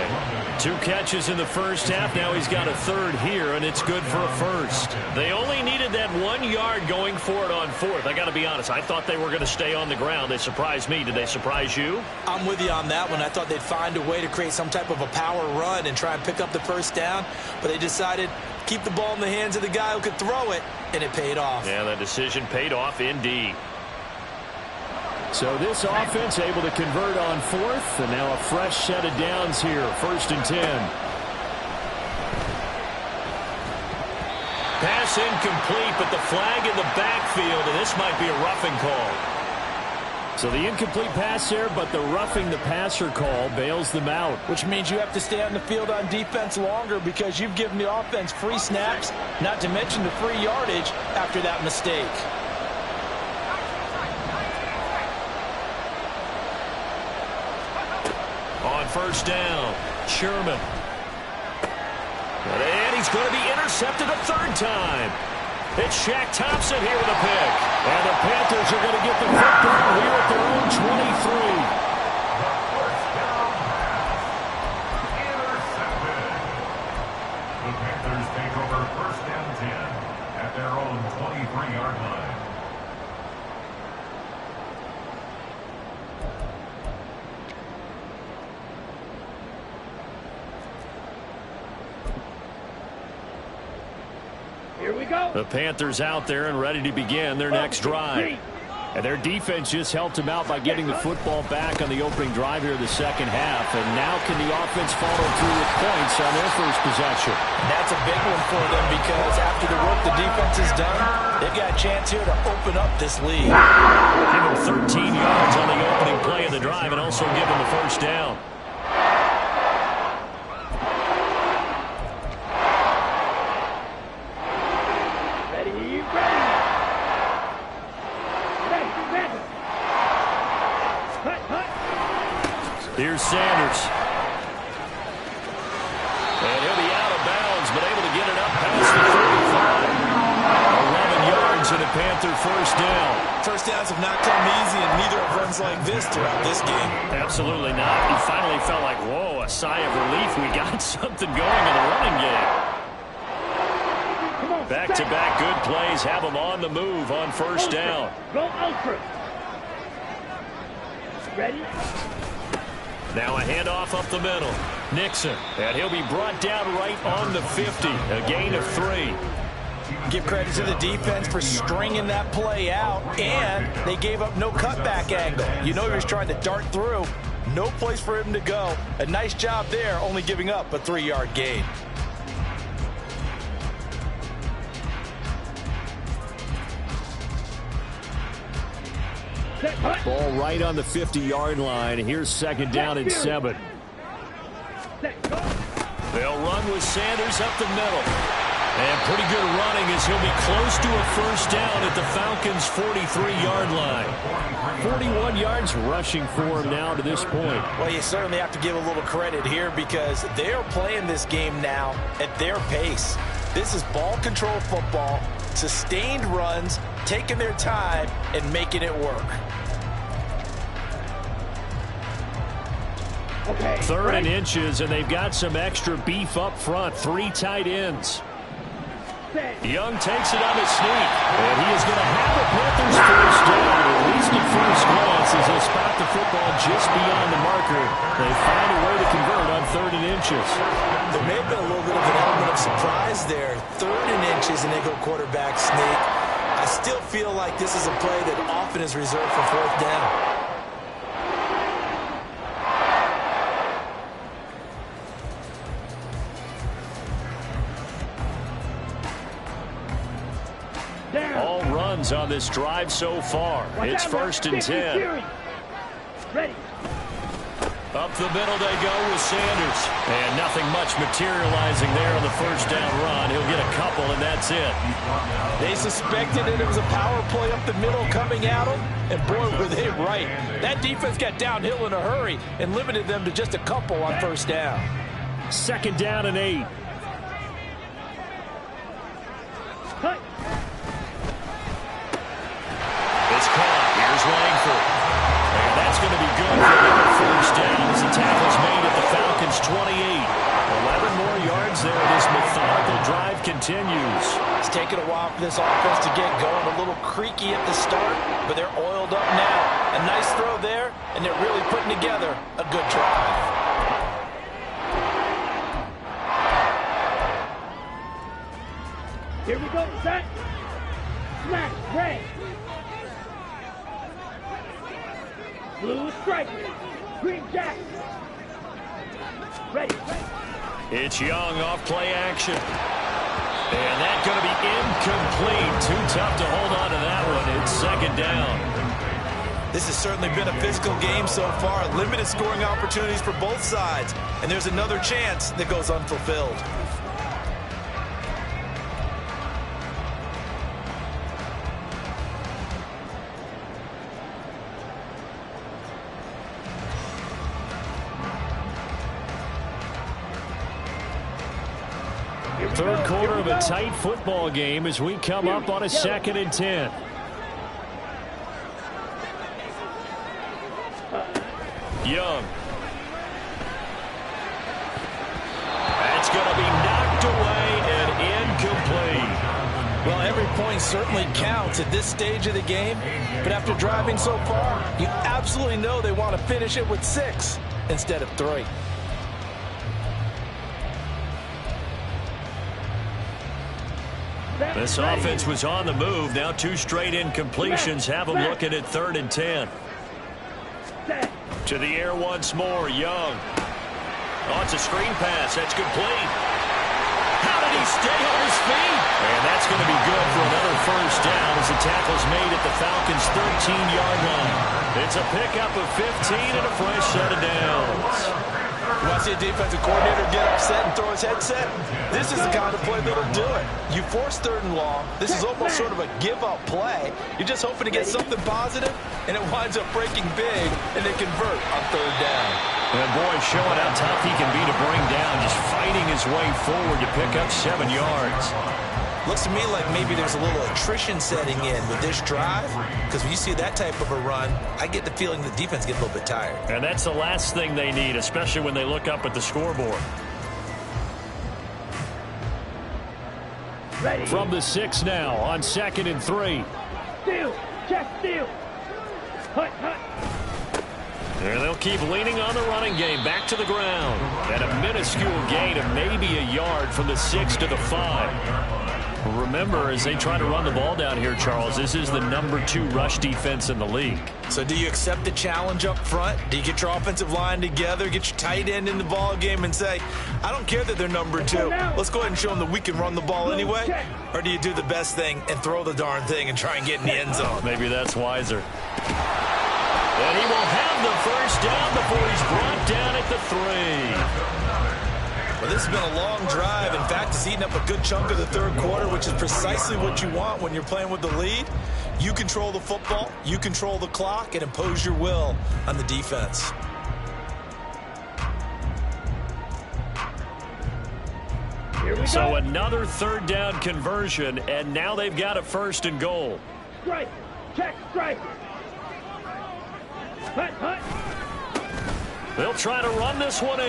[SPEAKER 2] 2 catches in the first half. Now he's got a 3rd here, and it's good for a 1st. They only needed that 1 yard going for it on 4th. I got to be honest. I thought they were going to stay on the ground. They surprised me. Did they surprise you?
[SPEAKER 3] I'm with you on that one. I thought they'd find a way to create some type of a power run and try and pick up the 1st down, but they decided keep the ball in the hands of the guy who could throw it, and it paid off.
[SPEAKER 2] Yeah, that decision paid off indeed.
[SPEAKER 4] So this offense able to convert on 4th, and now a fresh set of downs here, 1st and 10.
[SPEAKER 2] Pass incomplete, but the flag in the backfield, and this might be a roughing call.
[SPEAKER 4] So the incomplete pass there, but the roughing the passer call bails them out.
[SPEAKER 3] Which means you have to stay on the field on defense longer because you've given the offense free snaps, not to mention the free yardage after that mistake.
[SPEAKER 2] On 1st down, Sherman. And he's going to be intercepted a 3rd time. It's Shaq Thompson here with a pick. And the Panthers are going to get the football here at their own 23.
[SPEAKER 6] The Panthers take over 1st and 10 at their own 23-yard line.
[SPEAKER 5] Here we go.
[SPEAKER 4] The Panthers out there and ready to begin their next drive. And their defense just helped them out by getting the football back on the opening drive here in the 2nd half. And now can the offense follow through with points on their 1st possession?
[SPEAKER 3] And that's a big one for them because after the work the defense has done, they've got a chance here to open up this lead.
[SPEAKER 2] Give him 13 yards on the opening play of the drive and also give him the 1st down. Here's Sanders. And he'll be out of bounds, but able to get it up past the 35. 11 yards and a Panther 1st down.
[SPEAKER 3] 1st downs have not come easy, and neither have runs like this throughout this game.
[SPEAKER 2] Absolutely not. He finally felt like, whoa, a sigh of relief. We got something going in the running game. Back-to-back good plays have him on the move on 1st down.
[SPEAKER 5] Go ultra. Ready?
[SPEAKER 2] Now a handoff up the middle. Nixon. And he'll be brought down right on the 50. A gain of 3.
[SPEAKER 3] Give credit to the defense for stringing that play out, and they gave up no cutback angle. You know he was trying to dart through. No place for him to go. A nice job there, only giving up a 3-yard gain.
[SPEAKER 4] Ball right on the 50-yard line. Here's 2nd down and 7.
[SPEAKER 2] They'll run with Sanders up the middle. And pretty good running as he'll be close to a 1st down at the Falcons' 43-yard line.
[SPEAKER 4] 41 yards rushing for him now to this point.
[SPEAKER 3] Well, you certainly have to give a little credit here because they're playing this game now at their pace. This is ball control football. sustained runs, taking their time, and making it work.
[SPEAKER 5] Okay.
[SPEAKER 4] Third and inches, and they've got some extra beef up front. 3 tight ends. Young takes it on the sneak, and he is going to have the Panthers first down, at least at first glance, as they spot the football just beyond the marker. They find a way to convert on 3rd and inches.
[SPEAKER 3] There may have been a little bit of an element of surprise there. 3rd and inches, and they go quarterback sneak. I still feel like this is a play that often is reserved for 4th down.
[SPEAKER 4] All runs on this drive so far. It's 1st and 10.
[SPEAKER 5] Ready.
[SPEAKER 2] Up the middle they go with Sanders. And nothing much materializing there on the 1st down run. He'll get a couple, and that's it.
[SPEAKER 3] They suspected that it was a power play up the middle coming at them, and boy, were they right. That defense got downhill in a hurry and limited them to just a couple on 1st down.
[SPEAKER 4] 2nd down and 8.
[SPEAKER 5] Cut.
[SPEAKER 2] It's caught. Here's Langford. And that's going to be good for another 1st down as the tackle's made at the Falcons' 28. 11 more yards there. This methodical drive continues.
[SPEAKER 3] It's taken a while for this offense to get going. A little creaky at the start, but they're oiled up now. A nice throw there, and they're really putting together a good drive.
[SPEAKER 5] Here we go, set. Smash, red. Blue stripe. Green jack. Ready.
[SPEAKER 2] It's Young off play action. And that's going to be incomplete. Too tough to hold on to that one. It's 2nd down.
[SPEAKER 3] This has certainly been a physical game so far. Limited scoring opportunities for both sides. And there's another chance that goes unfulfilled.
[SPEAKER 4] Third quarter of a tight football game as we come up on a 2nd and 10.
[SPEAKER 2] Young. That's going to be knocked away and incomplete.
[SPEAKER 3] Well, every point certainly counts at this stage of the game, but after driving so far, you absolutely know they want to finish it with 6 instead of 3.
[SPEAKER 2] This offense was on the move. Now 2 straight incompletions have them looking at 3rd and 10. To the air once more, Young. Oh, it's a screen pass. That's complete. How did he stay on his feet? And that's going to be good for another 1st down as the tackle's made at the Falcons' 13-yard line. It's a pickup of 15 and a fresh set of downs.
[SPEAKER 3] You want to see a defensive coordinator get upset and throw his headset? This is the kind of play that'll do it. You force 3rd and long. This is almost sort of a give-up play. You're just hoping to get something positive, and it winds up breaking big, and they convert on 3rd down.
[SPEAKER 2] And boy, showing how tough he can be to bring down, just fighting his way forward to pick up 7 yards.
[SPEAKER 3] Looks to me like maybe there's a little attrition setting in with this drive, because when you see that type of a run, I get the feeling the defense gets a little bit tired.
[SPEAKER 2] And that's the last thing they need, especially when they look up at the scoreboard.
[SPEAKER 5] Ready.
[SPEAKER 4] From the 6 now on 2nd and 3.
[SPEAKER 5] Steal. Check steal. Hut, hut.
[SPEAKER 4] And they'll keep leaning on the running game back to the ground. And a minuscule gain of maybe a yard from the 6 to the 5. Remember, as they try to run the ball down here, Charles, this is the number 2 rush defense in the league.
[SPEAKER 3] So do you accept the challenge up front? Do you get your offensive line together, get your tight end in the ball game and say, I don't care that they're number 2. Let's go ahead and show them that we can run the ball anyway? Or do you do the best thing and throw the darn thing and try and get in the end zone?
[SPEAKER 2] Maybe that's wiser. And he will have the 1st down before he's brought down at the 3.
[SPEAKER 3] Well, this has been a long drive. In fact, it's eaten up a good chunk of the 3rd quarter, which is precisely what you want when you're playing with the lead. You control the football, you control the clock, and impose your will on the defense.
[SPEAKER 5] Here we
[SPEAKER 2] So another third down conversion, and now they've got a 1st and goal.
[SPEAKER 5] Strike. Check. Strike. Hut.
[SPEAKER 2] They'll try to run this one in.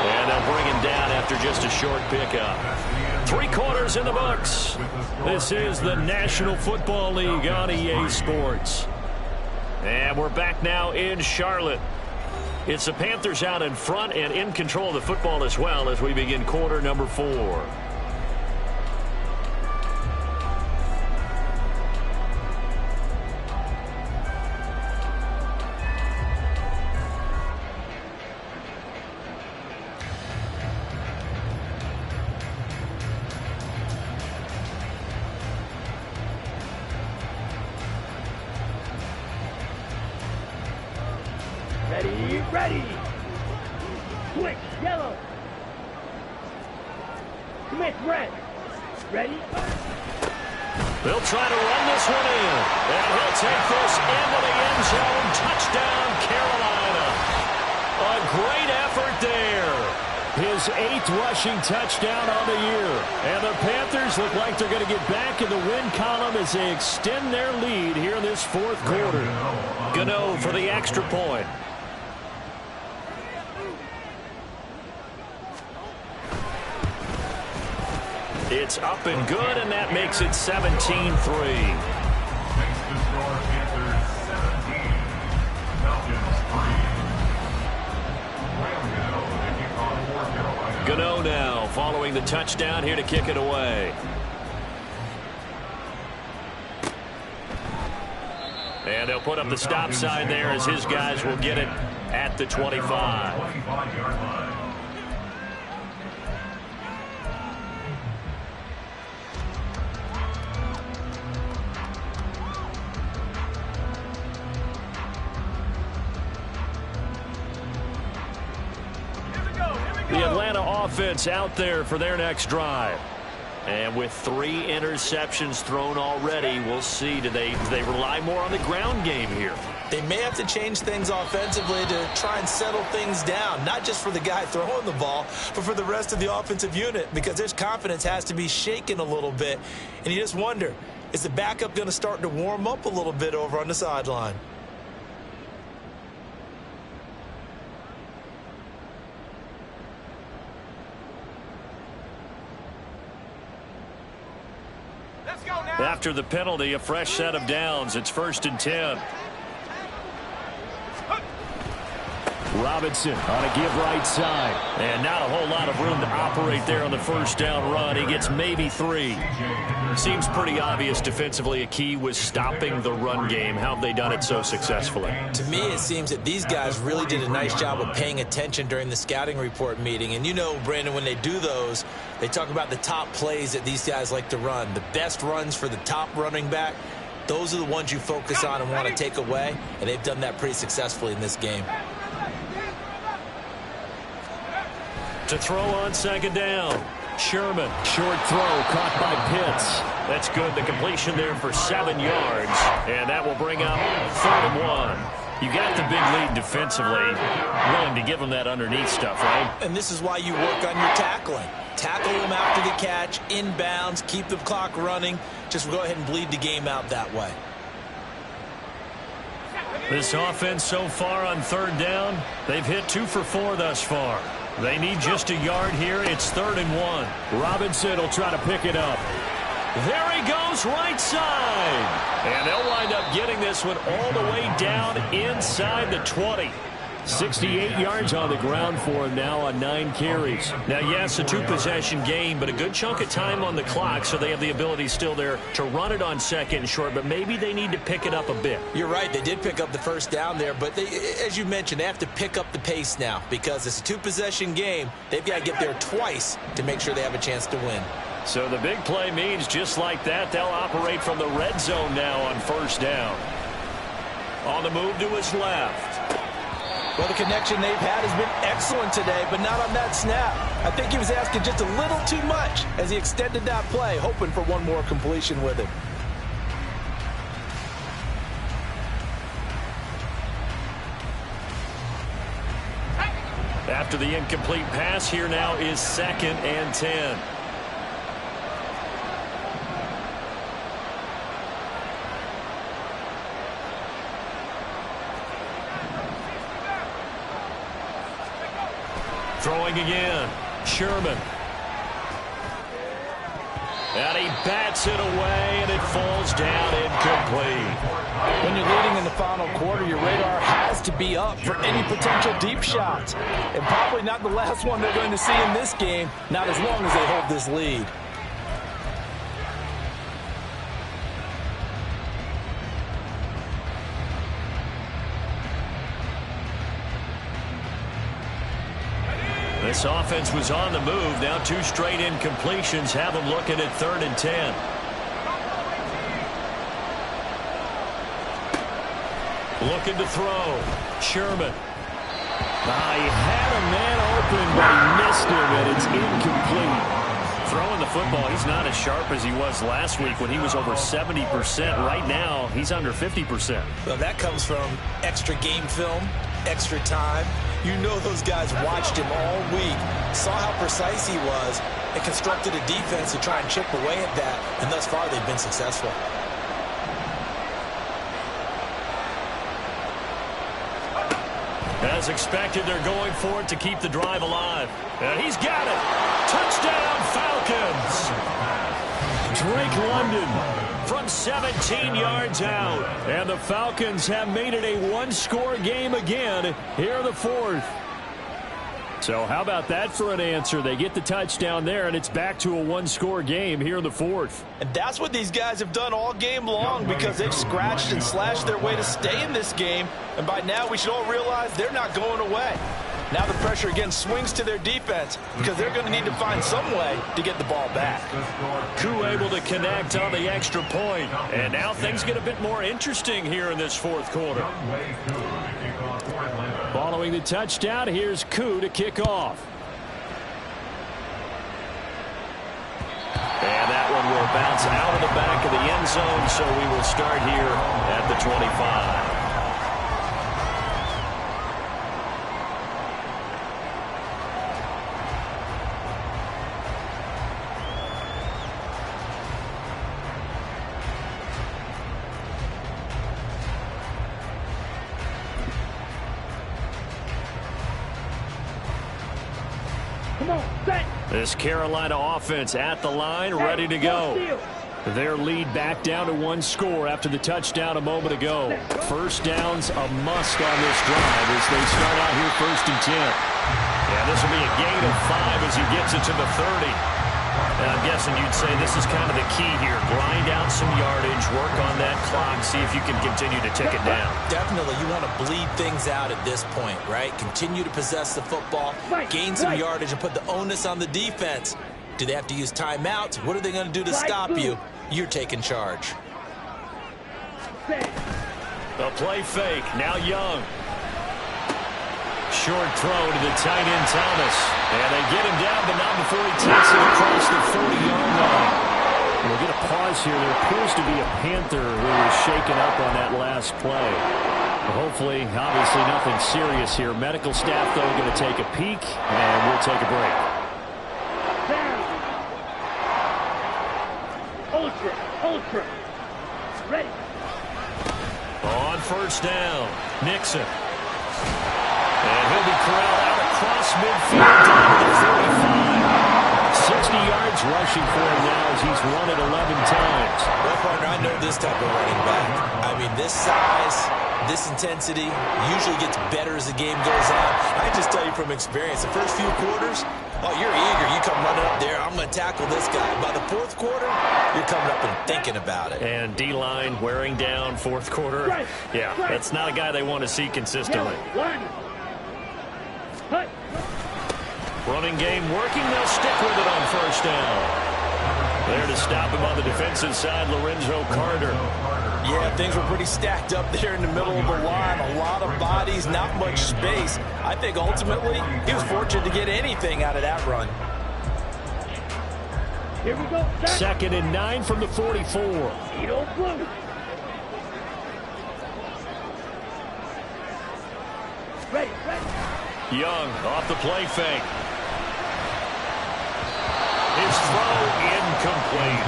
[SPEAKER 2] And they'll bring him down after just a short pickup. 3 quarters in the books. This is the National Football League on EA Sports. And we're back now in Charlotte. It's the Panthers out in front and in control of the football as well as we begin quarter number 4.
[SPEAKER 5] Ready. Switch. Yellow. Switch. Red. Ready.
[SPEAKER 2] They'll try to run this one in. And he'll take this into the end zone. Touchdown, Carolina. A great effort there.
[SPEAKER 4] His 8th rushing touchdown on the year. And the Panthers look like they're going to get back in the win column as they extend their lead here in this 4th quarter.
[SPEAKER 2] Gano for the extra point. It's up and good, and that makes it 17-3.
[SPEAKER 6] Makes the score Panthers 17, Falcons 3.
[SPEAKER 2] Gano now following the touchdown here to kick it away. And they'll put up the stop sign there as his guys will get it at the 25.
[SPEAKER 6] 25-yard line.
[SPEAKER 2] The Atlanta offense out there for their next drive. And with 3 interceptions thrown already, we'll see. Do they rely more on the ground game here?
[SPEAKER 3] They may have to change things offensively to try and settle things down, not just for the guy throwing the ball, but for the rest of the offensive unit, because their confidence has to be shaken a little bit. And you just wonder, is the backup going to start to warm up a little bit over on the sideline?
[SPEAKER 2] After the penalty, a fresh set of downs. It's 1st and 10.
[SPEAKER 4] Robinson on a give right side.
[SPEAKER 2] And not a whole lot of room to operate there on the 1st down run. He gets maybe 3. Seems pretty obvious defensively a key was stopping the run game. How have they done it so successfully?
[SPEAKER 3] To me, it seems that these guys really did a nice job of paying attention during the scouting report meeting. And you know, Brandon, when they do those, they talk about the top plays that these guys like to run. The best runs for the top running back, those are the ones you focus on and want to take away. And they've done that pretty successfully in this game.
[SPEAKER 2] To throw on 2nd down. Sherman.
[SPEAKER 4] Short throw caught by Pitts.
[SPEAKER 2] That's good. The completion there for 7 yards. And that will bring up 3rd and 1. You got the big lead defensively. Willing to give them that underneath stuff, right?
[SPEAKER 3] And this is why you work on your tackling. Tackle them after the catch, inbounds, keep the clock running. Just go ahead and bleed the game out that way.
[SPEAKER 2] This offense so far on 3rd down, they've hit 2 for 4 thus far. They need just a yard here. It's 3rd and 1.
[SPEAKER 4] Robinson will try to pick it up.
[SPEAKER 2] There he goes, right side. And they'll wind up getting this one all the way down inside the 20.
[SPEAKER 4] 68 yards on the ground for him now on 9 carries.
[SPEAKER 2] Now, yes, a 2-possession game, but a good chunk of time on the clock, so they have the ability still there to run it on 2nd and short, but maybe they need to pick it up a bit.
[SPEAKER 3] You're right. They did pick up the 1st down there, but they, as you mentioned, they have to pick up the pace now because it's a 2-possession game. They've got to get there twice to make sure they have a chance to win.
[SPEAKER 2] So the big play means just like that, they'll operate from the red zone now on 1st down. On the move to his left.
[SPEAKER 3] Well, the connection they've had has been excellent today, but not on that snap. I think he was asking just a little too much as he extended that play, hoping for one more completion with it.
[SPEAKER 2] After the incomplete pass, here now is 2nd and 10. Throwing again, Sherman. And he bats it away, and it falls down incomplete.
[SPEAKER 3] When you're leading in the final quarter, your radar has to be up for any potential deep shots. And probably not the last one they're going to see in this game, not as long as they hold this lead.
[SPEAKER 2] This offense was on the move. Now 2 straight incompletions have them looking at 3rd and 10. Looking to throw. Sherman.
[SPEAKER 4] He had a man open, but he missed him, and it's incomplete.
[SPEAKER 2] Throwing the football, he's not as sharp as he was last week when he was over 70%. Right now, he's under 50%.
[SPEAKER 3] Well, that comes from extra game film, extra time. You know those guys watched him all week, saw how precise he was, and constructed a defense to try and chip away at that, and thus far they've been successful.
[SPEAKER 2] As expected, they're going for it to keep the drive alive. And he's got it. Touchdown, Falcons. Drake London from 17 yards out. And the Falcons have made it a 1-score game again here in the 4th.
[SPEAKER 4] So how about that for an answer? They get the touchdown there, and it's back to a 1-score game here in the 4th.
[SPEAKER 3] And that's what these guys have done all game long because they've scratched and slashed their way to stay in this game. And by now, we should all realize they're not going away. Now the pressure again swings to their defense because they're going to need to find some way to get the ball back.
[SPEAKER 2] Koo able to connect on the extra point. And now things get a bit more interesting here in this 4th quarter.
[SPEAKER 4] Following the touchdown, here's Koo to kick off.
[SPEAKER 2] And that one will bounce out of the back of the end zone, so we will start here at the 25. This Carolina offense at the line, ready to go.
[SPEAKER 4] Their lead back down to 1 score after the touchdown a moment ago. First down's a must on this drive as they start out here 1st and 10.
[SPEAKER 2] Yeah, this will be a gain of 5 as he gets it to the 30. And I'm guessing you'd say this is kind of the key here. Grind out some yardage, work on that clock, see if you can continue to tick it down.
[SPEAKER 3] Definitely, you want to bleed things out at this point, right? Continue to possess the football, gain some yardage, and put the onus on the defense. Do they have to use timeouts? What are they going to do to stop you? You're taking charge.
[SPEAKER 2] A play fake, now Young. Short throw to the tight end, Thomas. And they get him down, but not before he takes it across the 40-yard line.
[SPEAKER 4] We'll get a pause here. There appears to be a Panther who was shaken up on that last play. Hopefully, obviously nothing serious here. Medical staff, though, going to take a peek, and we'll take a break.
[SPEAKER 5] Ultra. Ready.
[SPEAKER 2] On 1st down, Nixon. And he'll be corralled out across midfield down to the 45. 60 yards rushing for him now as he's run it 11 times.
[SPEAKER 3] Well, partner, I know this type of running back. I mean, this size, this intensity usually gets better as the game goes on. I just tell you from experience, the first few quarters, you're eager. You come running up there, I'm going to tackle this guy. By the 4th quarter, you're coming up and thinking about it.
[SPEAKER 2] And D-line wearing down 4th quarter. Yeah, that's not a guy they want to see consistently. Running game working. They'll stick with it on 1st down. There to stop him on the defensive side, Lorenzo Carter.
[SPEAKER 3] Yeah, things were pretty stacked up there in the middle of the line. A lot of bodies, not much space. I think ultimately he was fortunate to get anything out of that run.
[SPEAKER 5] Here we go.
[SPEAKER 4] 2nd and 9 from the 44.
[SPEAKER 5] Blue. Ready.
[SPEAKER 2] Young off the play fake. His throw incomplete.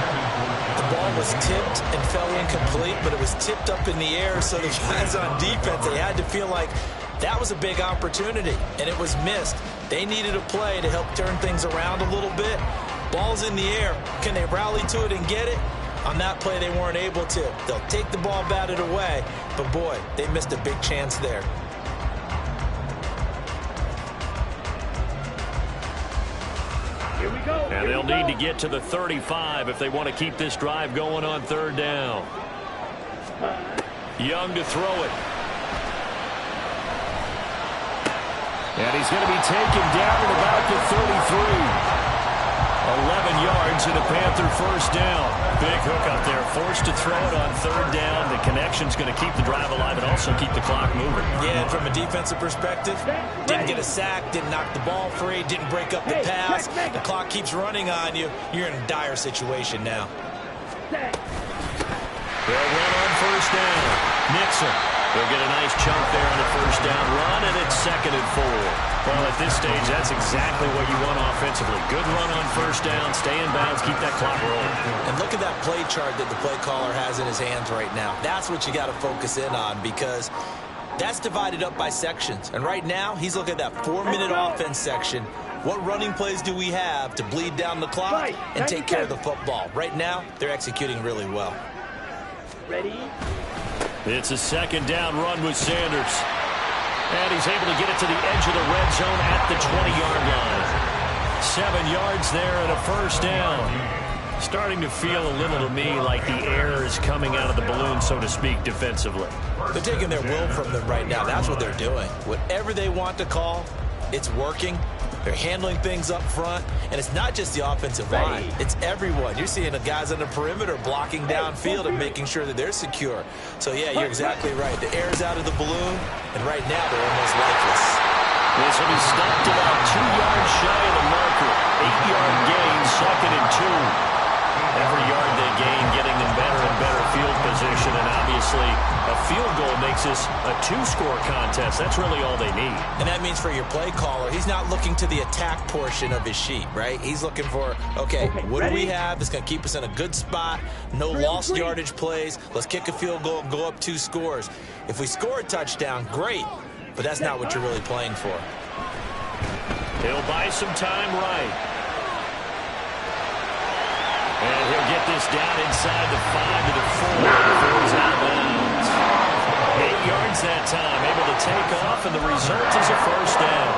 [SPEAKER 3] The ball was tipped and fell incomplete, but it was tipped up in the air, so the guys on defense, they had to feel like that was a big opportunity, and it was missed. They needed a play to help turn things around a little bit. Ball's in the air. Can they rally to it and get it? On that play, they weren't able to. They'll take the ball, bat it away, but boy, they missed a big chance there.
[SPEAKER 5] Here we go.
[SPEAKER 2] And they'll need to get to the 35 if they want to keep this drive going on third down. Young to throw it.
[SPEAKER 4] And he's going to be taken down at about the 33. 11 yards and a Panther first down.
[SPEAKER 2] Big hook up there. Forced to throw it on third down. The connection's going to keep the drive alive and also keep the clock moving.
[SPEAKER 3] Yeah, and from a defensive perspective, didn't get a sack, didn't knock the ball free, didn't break up the pass. The clock keeps running on you. You're in a dire situation now.
[SPEAKER 2] They'll run on first down. Nixon. They'll get a nice chunk there on the first down run, and it's 2nd and 4. Well, at this stage, that's exactly what you want offensively. Good run on first down, stay in bounds, keep that clock rolling.
[SPEAKER 3] And look at that play chart that the play caller has in his hands right now. That's what you got to focus in on, because that's divided up by sections. And right now, he's looking at that 4-minute offense section. What running plays do we have to bleed down the clock and take care of the football? Right now, they're executing really well.
[SPEAKER 5] Ready?
[SPEAKER 2] It's a 2nd down run with Sanders. And he's able to get it to the edge of the red zone at the 20-yard line. 7 yards there and a first down. Starting to feel a little to me like the air is coming out of the balloon, so to speak, defensively.
[SPEAKER 3] They're taking their will from them right now. That's what they're doing. Whatever they want to call, it's working. They're handling things up front, and it's not just the offensive line. It's everyone. You're seeing the guys on the perimeter blocking downfield and making sure that they're secure. So, yeah, you're exactly right. The air's out of the balloon, and right now they're almost lifeless.
[SPEAKER 2] This will be stopped about 2 yards shy of the marker. 8-yard gain, 2nd and 2. Every yard they gain, getting them better and better field position, and obviously a field goal makes this a 2-score contest. That's really all they need.
[SPEAKER 3] And that means for your play caller, he's not looking to the attack portion of his sheet, right? He's looking for, okay, what do we have that's going to keep us in a good spot? No lost yardage plays. Let's kick a field goal and go up 2 scores. If we score a touchdown, great, but that's not what you're really playing for.
[SPEAKER 2] He'll buy some time right. And he'll get this down inside the 5 to the 4 before he's out of bounds. 8 yards that time, able to take off, and the result is a first down.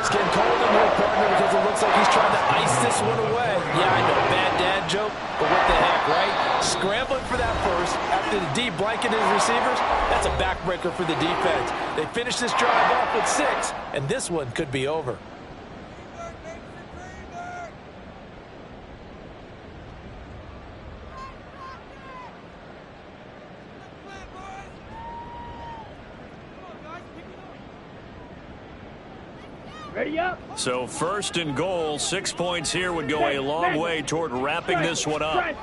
[SPEAKER 3] It's getting cold in here, partner, because it looks like he's trying to ice this one away. Yeah, I know, bad dad joke, but what the heck, right? Scrambling for that first after the D blanketed his receivers, that's a backbreaker for the defense. They finish this drive off with 6, and this one could be over.
[SPEAKER 5] Ready up.
[SPEAKER 2] So 1st and goal, 6 points here would go a long way toward wrapping this one up.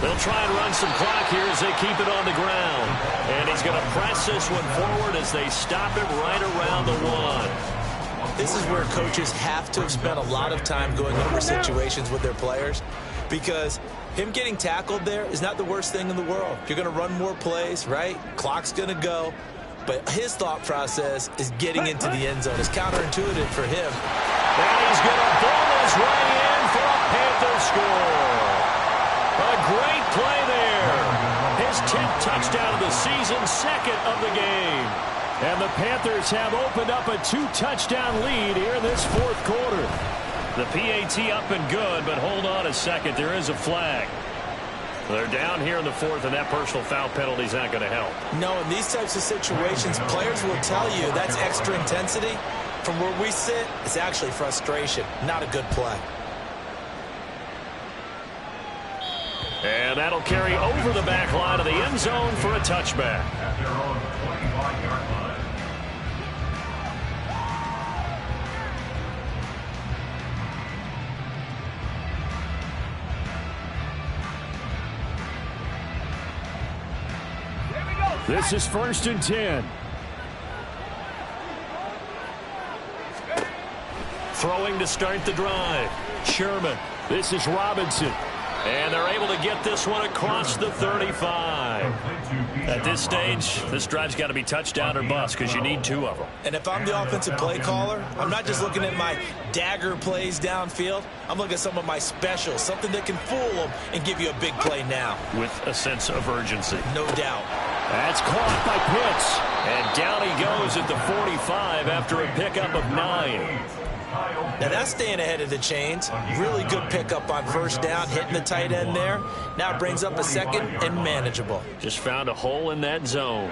[SPEAKER 2] They'll try and run some clock here as they keep it on the ground. And he's going to press this one forward as they stop it right around the 1.
[SPEAKER 3] This is where coaches have to spend a lot of time going over situations with their players, because him getting tackled there is not the worst thing in the world. You're going to run more plays, right? Clock's going to go. But his thought process is getting into the end zone. It's counterintuitive for him.
[SPEAKER 2] And he's going to ball his way in for a Panther score. A great play there. His 10th touchdown of the season, 2nd of the game.
[SPEAKER 4] And the Panthers have opened up a 2-touchdown lead here in this 4th quarter.
[SPEAKER 2] The PAT up and good, but hold on a second. There is a flag. They're down here in the 4th, and that personal foul penalty is not going to help.
[SPEAKER 3] No, in these types of situations, players will tell you that's extra intensity. From where we sit, it's actually frustration, not a good play.
[SPEAKER 2] And that'll carry over the back line of the end zone for a touchback.
[SPEAKER 6] At their own 25-yard line.
[SPEAKER 4] This is 1st and 10.
[SPEAKER 2] Throwing to start the drive. Sherman.
[SPEAKER 4] This is Robinson.
[SPEAKER 2] And they're able to get this one across the 35. At this stage, this drive's got to be touchdown or bust because you need 2 of them.
[SPEAKER 3] And if I'm the offensive play caller, I'm not just looking at my dagger plays downfield. I'm looking at some of my specials, something that can fool them and give you a big play now.
[SPEAKER 2] With a sense of urgency.
[SPEAKER 3] No doubt.
[SPEAKER 4] That's caught by Pitts.
[SPEAKER 2] And down he goes at the 45 after a pickup of 9.
[SPEAKER 3] Now that's staying ahead of the chains. Really good pickup on first down, hitting the tight end there. Now it brings up a second and manageable.
[SPEAKER 2] Just found a hole in that zone.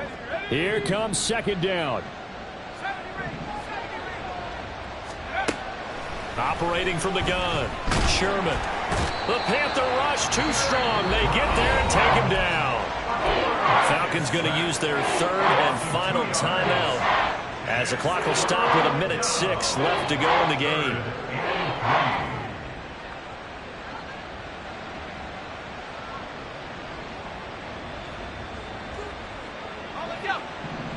[SPEAKER 4] Here comes second down.
[SPEAKER 2] Operating from the gun. Sherman. The Panther rush too strong. They get there and take him down. Falcons going to use their 3rd and final timeout, as the clock will stop with 1:06 left to go in the game.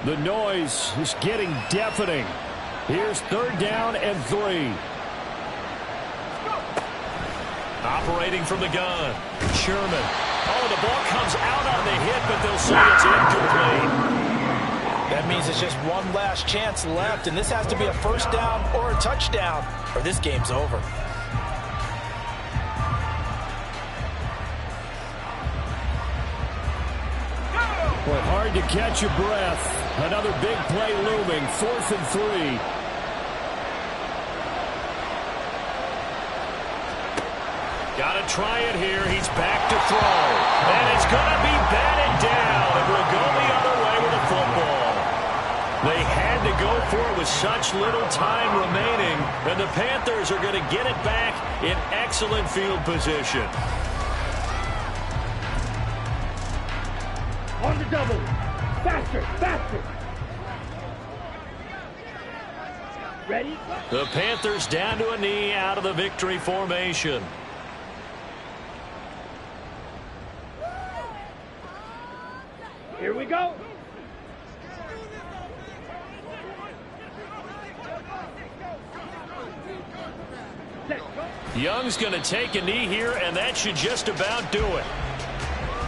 [SPEAKER 4] The noise is getting deafening. Here's 3rd down and 3.
[SPEAKER 2] Operating from the gun. Sherman. Oh, the ball comes out on the hit, but they'll say it's incomplete.
[SPEAKER 3] That means it's just one last chance left, and this has to be a first down or a touchdown, or this game's over.
[SPEAKER 4] Boy, hard to catch your breath. Another big play looming. 4th and 3.
[SPEAKER 2] Got to try it here. He's back to throw. And it's going to be batted down. And we'll go the other way with a football. They had to go for it with such little time remaining. And the Panthers are going to get it back in excellent field position.
[SPEAKER 5] On the double. Faster, faster. Ready?
[SPEAKER 2] The Panthers down to a knee out of the victory formation.
[SPEAKER 5] Here we go.
[SPEAKER 2] Young's going to take a knee here, and that should just about do it.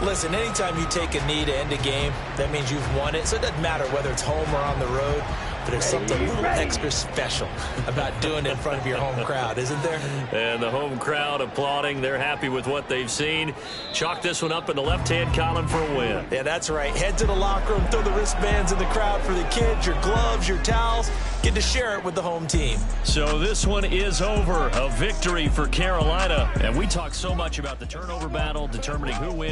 [SPEAKER 3] Listen, anytime you take a knee to end a game, that means you've won it. So it doesn't matter whether it's home or on the road, but there's something a little extra special about doing it in front of your home crowd, isn't there?
[SPEAKER 2] And the home crowd applauding. They're happy with what they've seen. Chalk this one up in the left-hand column for a win.
[SPEAKER 3] Yeah, that's right. Head to the locker room, throw the wristbands in the crowd for the kids, your gloves, your towels. Get to share it with the home team.
[SPEAKER 2] So this one is over. A victory for Carolina. And we talk so much about the turnover battle, determining who wins.